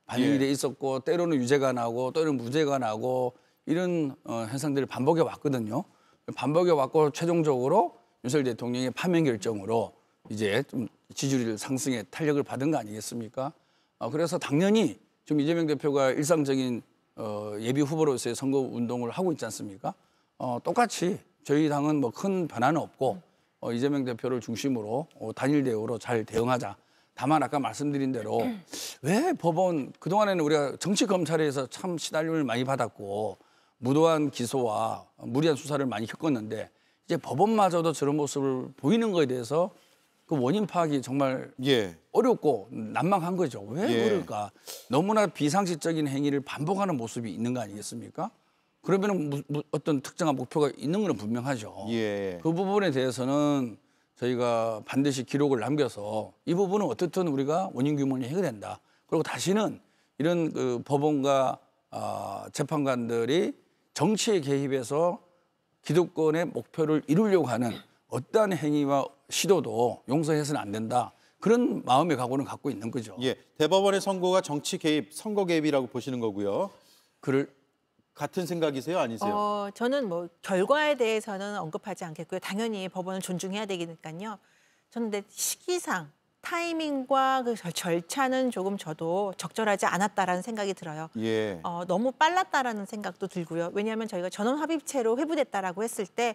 Speaker 15: 반영이 돼 있었고 때로는 유죄가 나고 때로는 무죄가 나고 이런 현상들을 반복해 왔거든요. 반복해 왔고 최종적으로 윤석열 대통령의 파면 결정으로 이제 좀 지지율 상승에 탄력을 받은 거 아니겠습니까? 그래서 당연히 지금 이재명 대표가 일상적인 예비 후보로서의 선거 운동을 하고 있지 않습니까? 똑같이 저희 당은 뭐 큰 변화는 없고 이재명 대표를 중심으로 단일 대우로 잘 대응하자. 다만 아까 말씀드린 대로 왜 법원 그동안에는 우리가 정치 검찰에서 참 시달림을 많이 받았고 무도한 기소와 무리한 수사를 많이 겪었는데 이제 법원마저도 저런 모습을 보이는 거에 대해서 그 원인 파악이 정말 어렵고 난망한 거죠. 왜 그럴까? 너무나 비상식적인 행위를 반복하는 모습이 있는 거 아니겠습니까? 그러면 어떤 특정한 목표가 있는 건 분명하죠. 그 부분에 대해서는 저희가 반드시 기록을 남겨서 이 부분은 어떻든 우리가 원인 규명을 해야 된다. 그리고 다시는 이런 그 법원과 재판관들이 정치에 개입해서 기득권의 목표를 이루려고 하는 어떠한 행위와 시도도 용서해서는 안 된다. 그런 마음의 각오는 갖고 있는 거죠.
Speaker 1: 대법원의 선고가 정치 개입, 선거 개입이라고 보시는 거고요. 같은 생각이세요, 아니세요?
Speaker 17: 저는 뭐 결과에 대해서는 언급하지 않겠고요. 당연히 법원을 존중해야 되니까요. 저는 근데 시기상 타이밍과 그 절차는 조금 저도 적절하지 않았다라는 생각이 들어요. 너무 빨랐다라는 생각도 들고요. 왜냐하면 저희가 전원 합의체로 회부됐다라고 했을 때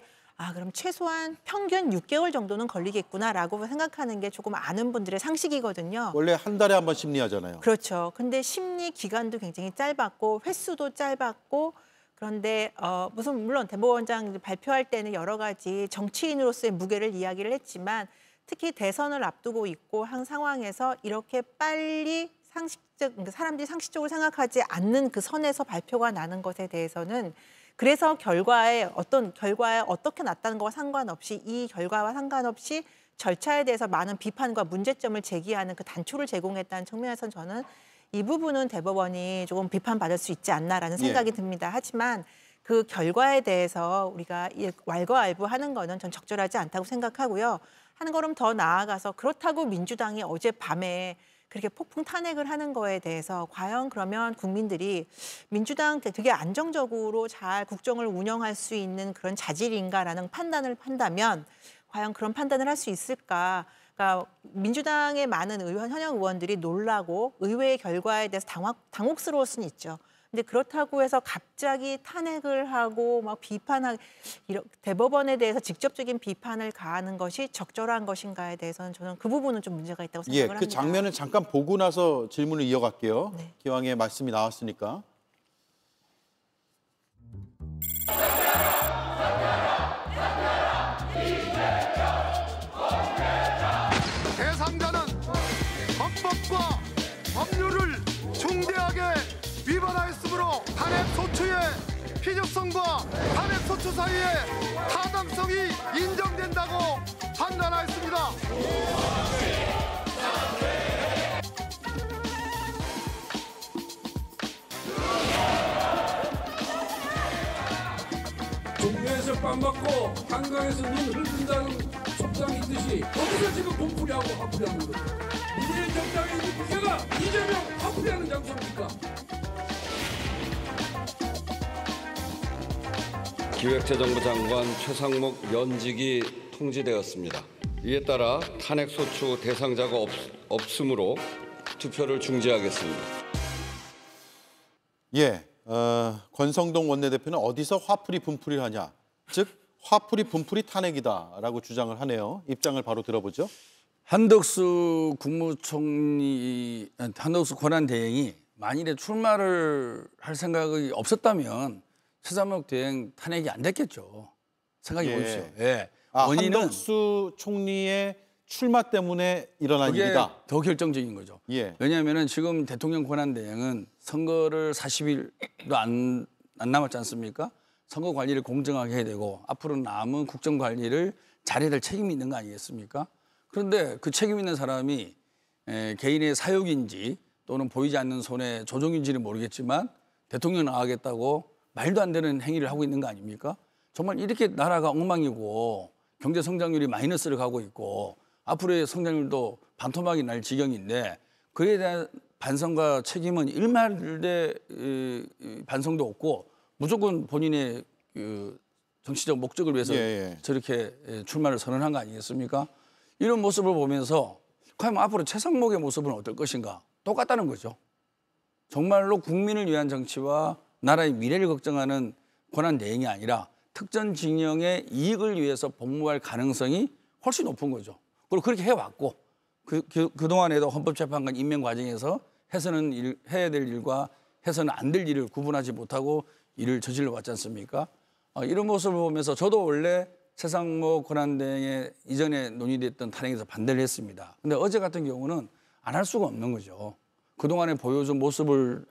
Speaker 17: 그럼 최소한 평균 6개월 정도는 걸리겠구나라고 생각하는 게 조금 아는 분들의 상식이거든요.
Speaker 1: 원래 한 달에 한 번 심리하잖아요.
Speaker 17: 그렇죠. 근데 심리 기간도 굉장히 짧았고 횟수도 짧았고 그런데 물론 대법원장 발표할 때는 여러 가지 정치인으로서의 무게를 이야기를 했지만 특히 대선을 앞두고 있고 한 상황에서 이렇게 빨리 사람들이 상식적으로 생각하지 않는 그 선에서 발표가 나는 것에 대해서는 그래서 결과에 어떻게 났다는 것과 상관없이 이 결과와 상관없이 절차에 대해서 많은 비판과 문제점을 제기하는 그 단초를 제공했다는 측면에서는 저는 이 부분은 대법원이 조금 비판받을 수 있지 않나라는 생각이 듭니다. 하지만 그 결과에 대해서 우리가 왈가왈부하는 거는 전 적절하지 않다고 생각하고요. 한 걸음 더 나아가서 그렇다고 민주당이 어젯밤에 그렇게 폭풍 탄핵을 하는 거에 대해서 과연 그러면 국민들이 민주당 되게 안정적으로 잘 국정을 운영할 수 있는 그런 자질인가라는 판단을 한다면 과연 그런 판단을 할 수 있을까? 그러니까 민주당의 많은 현역 의원들이 놀라고 의회의 결과에 대해서 당혹스러울 수는 있죠. 근데 그렇다고 해서 갑자기 탄핵을 하고 막 대법원에 대해서 직접적인 비판을 가하는 것이 적절한 것인가에 대해서는 저는 그 부분은 좀 문제가 있다고 생각을 합니다.
Speaker 1: 그 장면을 잠깐 보고 나서 질문을 이어갈게요. 기왕에 말씀이 나왔으니까.
Speaker 18: 대상자는 헌법과 법률을 중대하게 위반하였으므로 탄핵 소추의 필요성과 탄핵 소추 사이의 타당성이 인정된다고 판단하였습니다.
Speaker 19: 동네에서 빵 맞고 한강에서 눈 흘린다는 속담이 있듯이 거기서 지금 돈풀이하고 화풀이하는 거죠. 문재인 정당의 이 국회가 이재명 화풀이하는 장소입니까?
Speaker 20: 기획재정부 장관 최상목 면직이 통지되었습니다. 이에 따라 탄핵소추 대상자가 없으므로 투표를 중지하겠습니다.
Speaker 1: 예, 권성동 원내대표는 어디서 화풀이 분풀이를 하냐. 즉 화풀이 분풀이 탄핵이다라고 주장을 하네요. 입장을 바로 들어보죠.
Speaker 15: 한덕수 국무총리, 한덕수 권한대행이 만일에 출마를 할 생각이 없었다면 최상목 대행 탄핵이 안 됐겠죠. 생각해 보십시오. 예. 원인은
Speaker 1: 한덕수 총리의 출마 때문에 일어난 일이다.
Speaker 15: 더 결정적인 거죠.
Speaker 1: 예.
Speaker 15: 왜냐하면 지금 대통령 권한대행은 선거를 40일도 안 남았지 않습니까? 선거 관리를 공정하게 해야 되고 앞으로 남은 국정 관리를 잘해야 될 책임이 있는 거 아니겠습니까? 그런데 그 책임 있는 사람이 개인의 사욕인지 또는 보이지 않는 손의 조종인지는 모르겠지만 대통령 나가겠다고 말도 안 되는 행위를 하고 있는 거 아닙니까? 정말 이렇게 나라가 엉망이고 경제 성장률이 마이너스를 가고 있고 앞으로의 성장률도 반토막이 날 지경인데 그에 대한 반성과 책임은 일말의 반성도 없고 무조건 본인의 그 정치적 목적을 위해서 저렇게 출마를 선언한 거 아니겠습니까? 이런 모습을 보면서 과연 앞으로 최상목의 모습은 어떨 것인가? 똑같다는 거죠. 정말로 국민을 위한 정치와 나라의 미래를 걱정하는 권한 대행이 아니라 특정 진영의 이익을 위해서 복무할 가능성이 훨씬 높은 거죠. 그리고 그렇게 해왔고 그동안에도 헌법재판관 임명 과정에서 해야 될 일과 해서는 안 될 일을 구분하지 못하고 일을 저질러 왔지 않습니까? 이런 모습을 보면서 저도 원래 최상목 권한대행의 이전에 논의됐던 탄핵에서 반대를 했습니다. 근데 어제 같은 경우는 안 할 수가 없는 거죠. 그동안에 보여준 모습을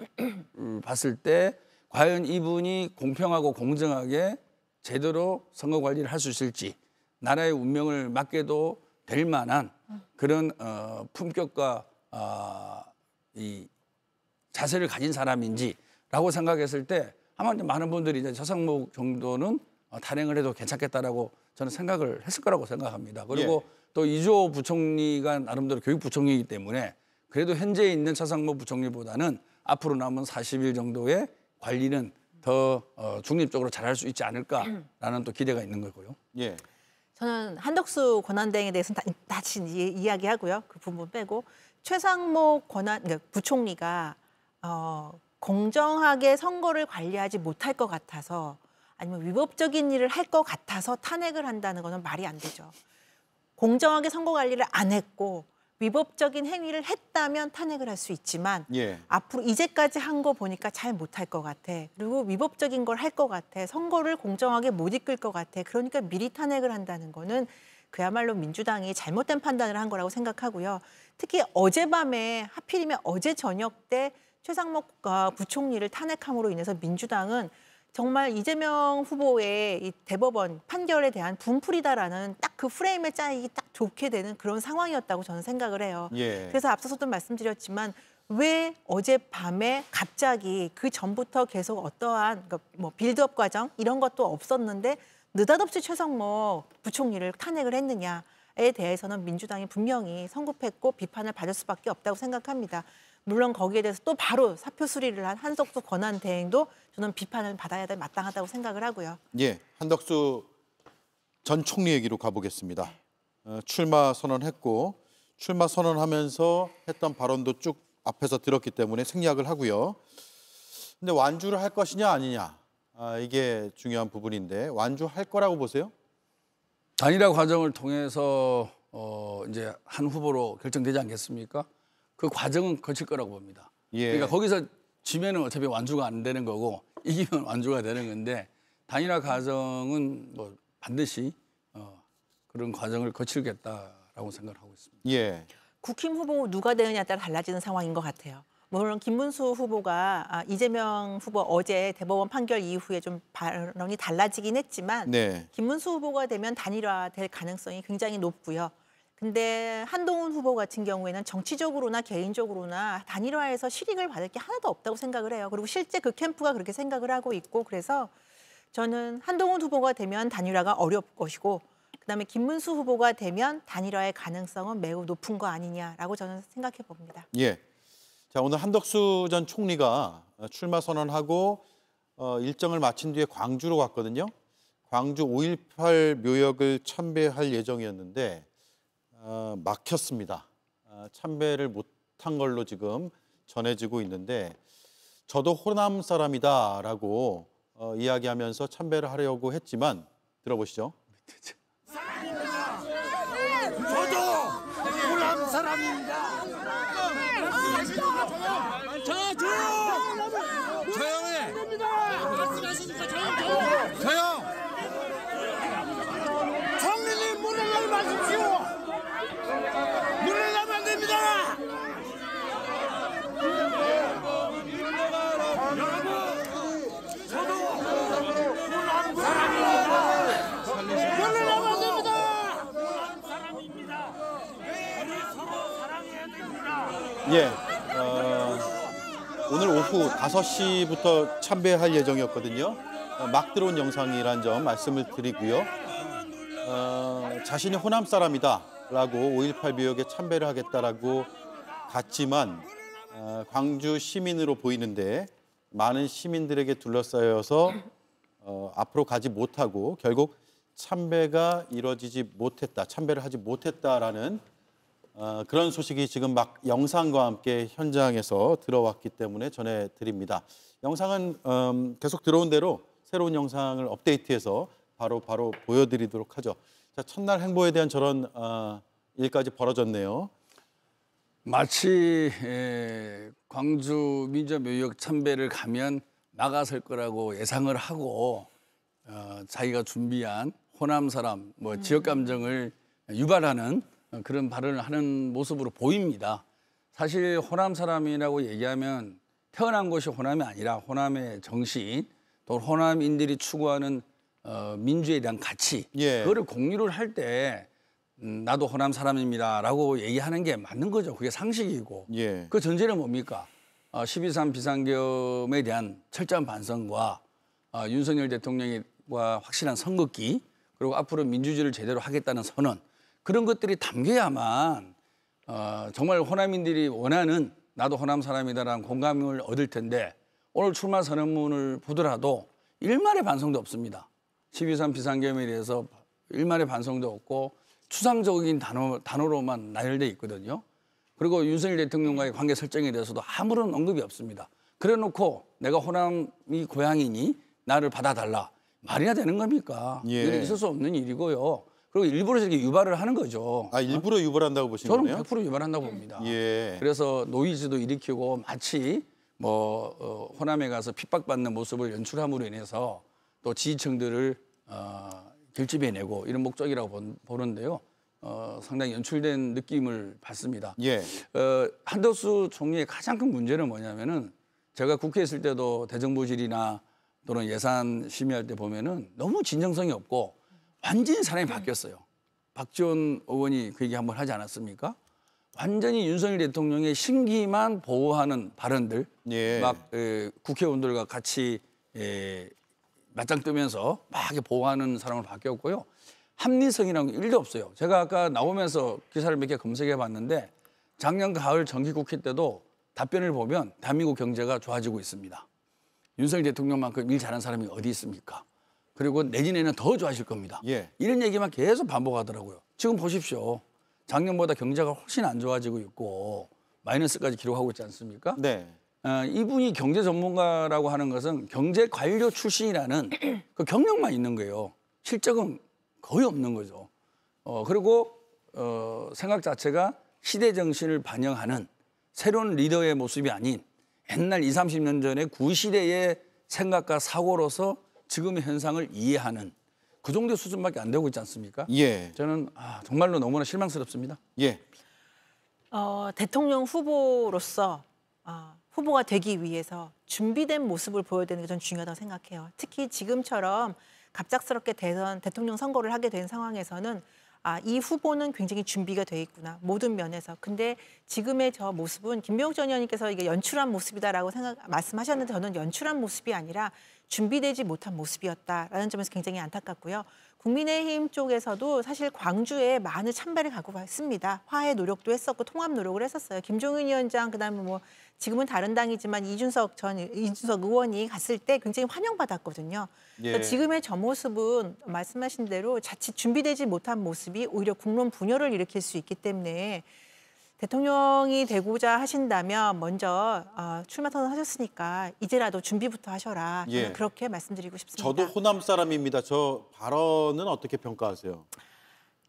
Speaker 15: 봤을 때 과연 이분이 공평하고 공정하게 제대로 선거 관리를 할 수 있을지 나라의 운명을 맡게도 될 만한 그런 품격과 이 자세를 가진 사람인지라고 생각했을 때 아마 많은 분들이 이제 최상목 정도는 탄핵을 해도 괜찮겠다라고 저는 생각을 했을 거라고 생각합니다. 그리고 또 이주호 부총리가 나름대로 교육부총리이기 때문에 그래도 현재 있는 최상목 부총리보다는 앞으로 남은 40일 정도의 관리는 더 중립적으로 잘할 수 있지 않을까라는 또 기대가 있는 거고요.
Speaker 1: 예.
Speaker 17: 저는 한덕수 권한대행에 대해서는 다시 이야기하고요. 그 부분 빼고 최상목 그러니까 부총리가 공정하게 선거를 관리하지 못할 것 같아서 아니면 위법적인 일을 할 것 같아서 탄핵을 한다는 것은 말이 안 되죠. 공정하게 선거 관리를 안 했고 위법적인 행위를 했다면 탄핵을 할 수 있지만 앞으로 이제까지 한 거 보니까 잘 못할 것 같아. 그리고 위법적인 걸 할 것 같아. 선거를 공정하게 못 이끌 것 같아. 그러니까 미리 탄핵을 한다는 거는 그야말로 민주당이 잘못된 판단을 한 거라고 생각하고요. 특히 어젯밤에 하필이면 어제 저녁 때 최상목 부총리를 탄핵함으로 인해서 민주당은 정말 이재명 후보의 이 대법원 판결에 대한 분풀이다라는 딱 그 프레임에 짜이기 딱 좋게 되는 그런 상황이었다고 저는 생각을 해요. 그래서 앞서서도 말씀드렸지만 왜 어젯밤에 갑자기 그 전부터 계속 어떠한 뭐 빌드업 과정 이런 것도 없었는데 느닷없이 최상목 부총리를 탄핵을 했느냐에 대해서는 민주당이 분명히 성급했고 비판을 받을 수밖에 없다고 생각합니다. 물론 거기에 대해서 또 바로 사표 수리를 한 한덕수 권한대행도 저는 비판을 받아야 될 마땅하다고 생각을 하고요.
Speaker 1: 예, 한덕수 전 총리 얘기로 가보겠습니다. 출마 선언했고 출마 선언하면서 했던 발언도 쭉 앞에서 들었기 때문에 생략을 하고요. 근데 완주를 할 것이냐 아니냐 이게 중요한 부분인데 완주할 거라고 보세요?
Speaker 15: 단일화 과정을 통해서 이제 한 후보로 결정되지 않겠습니까? 그 과정은 거칠 거라고 봅니다. 그러니까 거기서 지면은 어차피 완주가 안 되는 거고 이기면 완주가 되는 건데 단일화 과정은 뭐 반드시 그런 과정을 거치겠다라고 생각을 하고 있습니다.
Speaker 1: 예.
Speaker 17: 국힘 후보 누가 되느냐에 따라 달라지는 상황인 것 같아요. 물론 김문수 후보가 이재명 후보 어제 대법원 판결 이후에 좀 발언이 달라지긴 했지만 김문수 후보가 되면 단일화될 가능성이 굉장히 높고요. 근데 한동훈 후보 같은 경우에는 정치적으로나 개인적으로나 단일화에서 실익을 받을 게 하나도 없다고 생각을 해요. 그리고 실제 그 캠프가 그렇게 생각을 하고 있고 그래서 저는 한동훈 후보가 되면 단일화가 어려울 것이고 그다음에 김문수 후보가 되면 단일화의 가능성은 매우 높은 거 아니냐라고 저는 생각해 봅니다.
Speaker 1: 예. 자, 오늘 한덕수 전 총리가 출마 선언하고 일정을 마친 뒤에 광주로 갔거든요. 광주 5.18 묘역을 참배할 예정이었는데 막혔습니다. 참배를 못한 걸로 지금 전해지고 있는데 저도 호남 사람이다라고 이야기하면서 참배를 하려고 했지만 들어보시죠.
Speaker 19: 저도 호남 사람입니다.
Speaker 21: 조용해. 조용.
Speaker 19: 총리님 물러나지 마십시오. 물러나면 안 됩니다. 여러분, 저도 호남 사람입니다. 물러나면 안 됩니다. 호남 사람입니다. 우리 서로 사랑해야 됩니다.
Speaker 1: 예. 오늘 오후 5시부터 참배할 예정이었거든요. 막 들어온 영상이란 점 말씀을 드리고요. 자신이 호남 사람이다라고 5.18 묘역에 참배를 하겠다라고 갔지만 광주 시민으로 보이는데 많은 시민들에게 둘러싸여서 앞으로 가지 못하고 결국 참배가 이루어지지 못했다, 참배를 하지 못했다라는 그런 소식이 지금 막 영상과 함께 현장에서 들어왔기 때문에 전해드립니다. 영상은 계속 들어온 대로 새로운 영상을 업데이트해서 바로 보여드리도록 하죠. 자, 첫날 행보에 대한 저런 일까지 벌어졌네요.
Speaker 15: 마치 광주 민주묘역 참배를 가면 막아설 거라고 예상을 하고 자기가 준비한 호남 사람, 지역 감정을 유발하는 그런 발언을 하는 모습으로 보입니다. 사실 호남 사람이라고 얘기하면 태어난 곳이 호남이 아니라 호남의 정신, 또 호남인들이 추구하는 민주에 대한 가치, 그거를 공유를 할 때 나도 호남 사람입니다라고 얘기하는 게 맞는 거죠. 그게 상식이고. 그 전제는 뭡니까? 12.3 비상계엄에 대한 철저한 반성과 윤석열 대통령과 확실한 선긋기, 그리고 앞으로 민주주의를 제대로 하겠다는 선언, 그런 것들이 담겨야만 정말 호남인들이 원하는 나도 호남 사람이다라는 공감을 얻을 텐데 오늘 출마 선언문을 보더라도 일말의 반성도 없습니다. 12.3 비상계엄에 대해서 일말의 반성도 없고 추상적인 단어로만 나열돼 있거든요. 그리고 윤석열 대통령과의 관계 설정에 대해서도 아무런 언급이 없습니다. 그래놓고 내가 호남이 고향이니 나를 받아달라. 말이나 되는 겁니까? 이건 있을 수 없는 일이고요. 그리고 일부러 이렇게 유발을 하는 거죠.
Speaker 1: 일부러 유발한다고 보시는 거네요?
Speaker 15: 저는 100% 유발한다고 봅니다. 그래서 노이즈도 일으키고 마치 호남에 가서 핍박받는 모습을 연출함으로 인해서 또 지지층들을 결집해내고 이런 목적이라고 보는데요. 상당히 연출된 느낌을 받습니다. 한덕수 총리의 가장 큰 문제는 뭐냐면은 제가 국회에 있을 때도 대정부질이나 또는 예산 심의할 때 보면은 너무 진정성이 없고 완전히 사람이 바뀌었어요. 박지원 의원이 그 얘기 한번 하지 않았습니까? 완전히 윤석열 대통령의 심기만 보호하는 발언들, 막 국회의원들과 같이 맞짱 뜨면서 막 보호하는 사람으로 바뀌었고요. 합리성이라는 게 1도 없어요. 제가 아까 나오면서 기사를 몇 개 검색해 봤는데 작년 가을 정기국회 때도 답변을 보면 대한민국 경제가 좋아지고 있습니다. 윤석열 대통령만큼 일 잘하는 사람이 어디 있습니까? 그리고 내년에는 더 좋아질 겁니다. 이런 얘기만 계속 반복하더라고요. 지금 보십시오. 작년보다 경제가 훨씬 안 좋아지고 있고 마이너스까지 기록하고 있지 않습니까? 이분이 경제 전문가라고 하는 것은 경제 관료 출신이라는 그 경력만 있는 거예요. 실적은 거의 없는 거죠. 그리고 생각 자체가 시대 정신을 반영하는 새로운 리더의 모습이 아닌 옛날 20, 30년 전의 구시대의 생각과 사고로서 지금의 현상을 이해하는 그 정도의 수준밖에 안 되고 있지 않습니까? 저는 정말로 너무나 실망스럽습니다.
Speaker 17: 대통령 후보로서 후보가 되기 위해서 준비된 모습을 보여야 되는 게 전 중요하다고 생각해요. 특히 지금처럼 갑작스럽게 대통령 선거를 하게 된 상황에서는 이 후보는 굉장히 준비가 돼 있구나, 모든 면에서. 근데 지금의 저 모습은 김병욱 전 의원님께서 이게 연출한 모습이다라고 말씀하셨는데 저는 연출한 모습이 아니라 준비되지 못한 모습이었다라는 점에서 굉장히 안타깝고요. 국민의힘 쪽에서도 사실 광주에 많은 찬배를 갖고 왔습니다. 화해 노력도 했었고 통합 노력을 했었어요. 김종인 위원장 그다음에 뭐 지금은 다른 당이지만 이준석 의원이 갔을 때 굉장히 환영받았거든요.
Speaker 1: 예.
Speaker 17: 그래서 지금의 저 모습은 말씀하신 대로 자칫 준비되지 못한 모습이 오히려 국론 분열을 일으킬 수 있기 때문에 대통령이 되고자 하신다면 먼저 출마 선언하셨으니까 이제라도 준비부터 하셔라. 저는
Speaker 1: 예.
Speaker 17: 그렇게 말씀드리고 싶습니다.
Speaker 1: 저도 호남 사람입니다. 저 발언은 어떻게 평가하세요?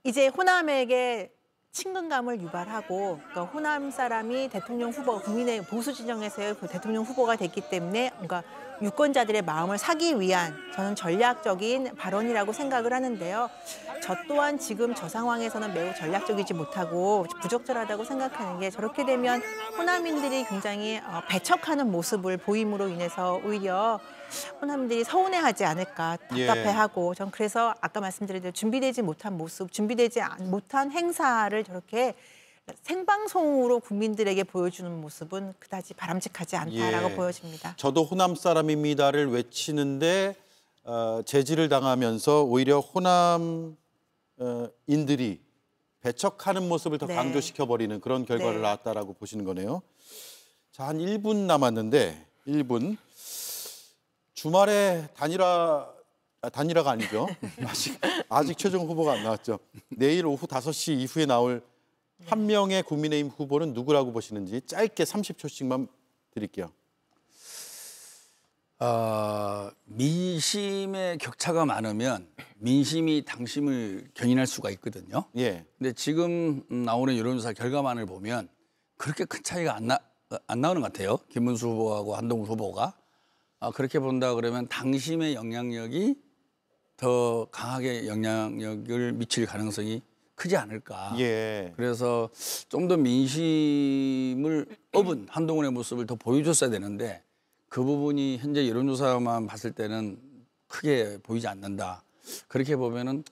Speaker 17: 이제 호남에게 친근감을 유발하고 그러니까 호남 사람이 대통령 후보, 국민의 보수 진영에서의 그 대통령 후보가 됐기 때문에 뭔가 유권자들의 마음을 사기 위한 저는 전략적인 발언이라고 생각을 하는데요. 저 또한 지금 저 상황에서는 매우 전략적이지 못하고 부적절하다고 생각하는 게 저렇게 되면 호남인들이 굉장히 배척하는 모습을 보임으로 인해서 오히려 호남인들이 서운해하지 않을까 답답해하고 전 그래서 아까 말씀드린 대로 준비되지 못한 모습, 준비되지 못한 행사를 저렇게 생방송으로 국민들에게 보여주는 모습은 그다지 바람직하지 않다라고
Speaker 1: 예.
Speaker 17: 보여집니다.
Speaker 1: 저도 호남 사람입니다를 외치는데 제지를 당하면서 오히려 호남 인들이 배척하는 모습을 더
Speaker 17: 네.
Speaker 1: 강조시켜버리는 그런 결과를
Speaker 17: 네.
Speaker 1: 낳았다라고 보시는 거네요. 자, 한 1분 남았는데 1분. 주말에 단일화가 아니죠. 아직 최종 후보가 안 나왔죠. 내일 오후 5시 이후에 나올 한 명의 국민의힘 후보는 누구라고 보시는지 짧게 30초씩만 드릴게요.
Speaker 15: 민심의 격차가 많으면 민심이 당심을 견인할 수가 있거든요.
Speaker 1: 예.
Speaker 15: 근데 지금 나오는 여론조사 결과만을 보면 그렇게 큰 차이가 안 나오는 것 같아요. 김문수 후보하고 한동훈 후보가. 그렇게 본다 그러면 당심의 영향력이 더 강하게 영향력을 미칠 가능성이 크지 않을까.
Speaker 1: 예.
Speaker 15: 그래서 좀 더 민심을 업은 한동훈의 모습을 더 보여줬어야 되는데 그 부분이 현재 여론조사만 봤을 때는 크게 보이지 않는다. 그렇게 보면은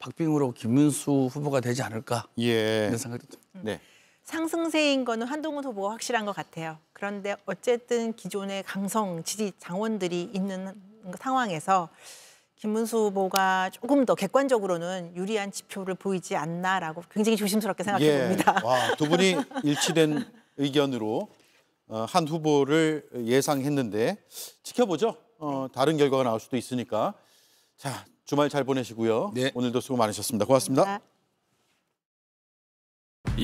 Speaker 15: 박빙으로 김문수 후보가 되지 않을까.
Speaker 1: 예.
Speaker 15: 이런 생각도 듭니다.
Speaker 1: 네.
Speaker 17: 상승세인 거는 한동훈 후보가 확실한 것 같아요. 그런데 어쨌든 기존의 강성 지지 장원들이 있는 상황에서 김문수 후보가 조금 더 객관적으로는 유리한 지표를 보이지 않나라고 굉장히 조심스럽게 생각해 봅니다.
Speaker 1: 와, 두 분이 일치된 의견으로 한 후보를 예상했는데 지켜보죠. 다른 결과가 나올 수도 있으니까. 자, 주말 잘 보내시고요.
Speaker 15: 네.
Speaker 1: 오늘도 수고 많으셨습니다. 고맙습니다.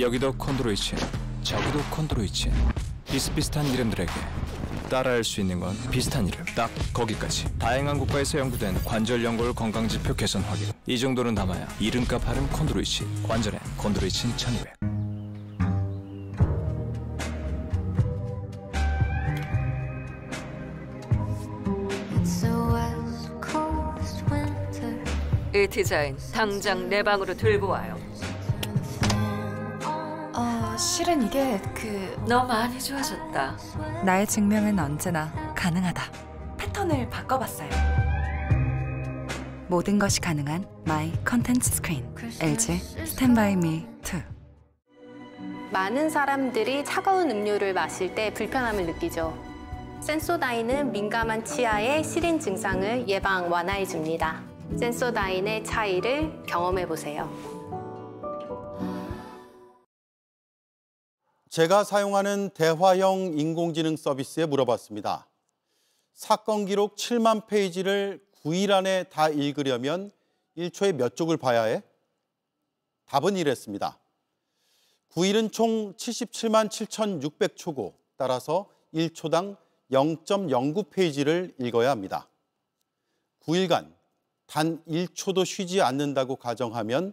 Speaker 3: 여기도 콘드로이친, 저기도 콘드로이친. 비슷비슷한 이름들에게 따라할 수 있는 건 비슷한 이름, 딱 거기까지. 다양한 국가에서 연구된 관절 연골 건강지표 개선 확인. 이 정도는 담아야 이름값 하는 콘드로이친. 관절엔 콘드로이친 1200.
Speaker 22: 이 디자인 당장 내 방으로 들고 와요.
Speaker 23: 실은 이게
Speaker 22: 너 많이 좋아졌다.
Speaker 23: 나의 증명은 언제나 가능하다. 패턴을 바꿔봤어요. 모든 것이 가능한 마이 컨텐츠 스크린. LG 스탠바이 미 2.
Speaker 24: 많은 사람들이 차가운 음료를 마실 때 불편함을 느끼죠. 센소다인은 민감한 치아의 시린 증상을 예방 완화해줍니다. 센소다인의 차이를 경험해보세요.
Speaker 1: 제가 사용하는 대화형 인공지능 서비스에 물어봤습니다. 사건 기록 7만 페이지를 9일 안에 다 읽으려면 1초에 몇 쪽을 봐야 해? 답은 이랬습니다. 9일은 총 77만 7,600초고 따라서 1초당 0.09페이지를 읽어야 합니다. 9일간 단 1초도 쉬지 않는다고 가정하면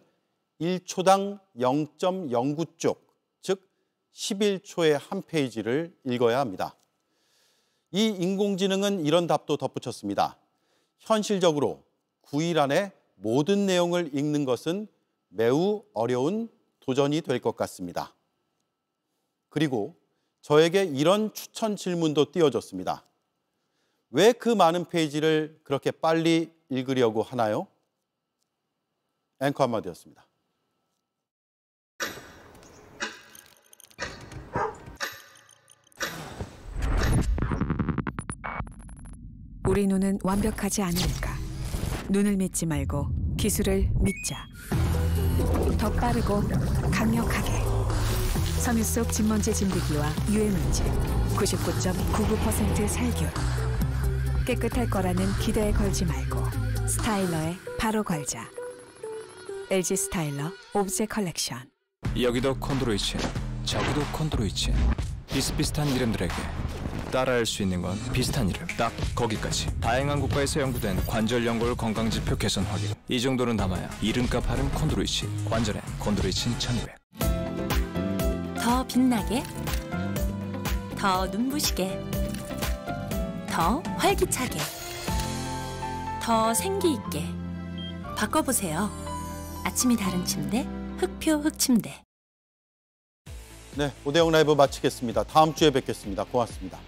Speaker 1: 1초당 0.09쪽, 즉 11초에 한 페이지를 읽어야 합니다. 이 인공지능은 이런 답도 덧붙였습니다. 현실적으로 9일 안에 모든 내용을 읽는 것은 매우 어려운 도전이 될 것 같습니다. 그리고 저에게 이런 추천 질문도 띄워줬습니다. 왜 그 많은 페이지를 그렇게 빨리 읽으려고 하나요? 앵커 한마디였습니다.
Speaker 5: 우리 눈은 완벽하지 않으니까 눈을 믿지 말고 기술을 믿자. 더 빠르고 강력하게 섬유 속 진먼지 진드기와 유해먼지 99.99% 살균. 깨끗할 거라는 기대에 걸지 말고 스타일러에 바로 걸자. LG 스타일러 오브제 컬렉션.
Speaker 3: 여기도 콘드로이친, 저기도 콘드로이친. 비슷비슷한 이름들에게 따라할 수 있는 건 비슷한 이름, 딱 거기까지. 다양한 국가에서 연구된 관절 연골 건강지표 개선 확인. 이 정도는 담아야 이름값 하는 콘드로이친. 관절엔 콘드로이친 1200.
Speaker 9: 더 빛나게, 더 눈부시게, 더 활기차게, 더 생기 있게 바꿔보세요. 아침이 다른 침대, 흑표 흑침대.
Speaker 1: 네, 오대영 라이브 마치겠습니다. 다음 주에 뵙겠습니다. 고맙습니다.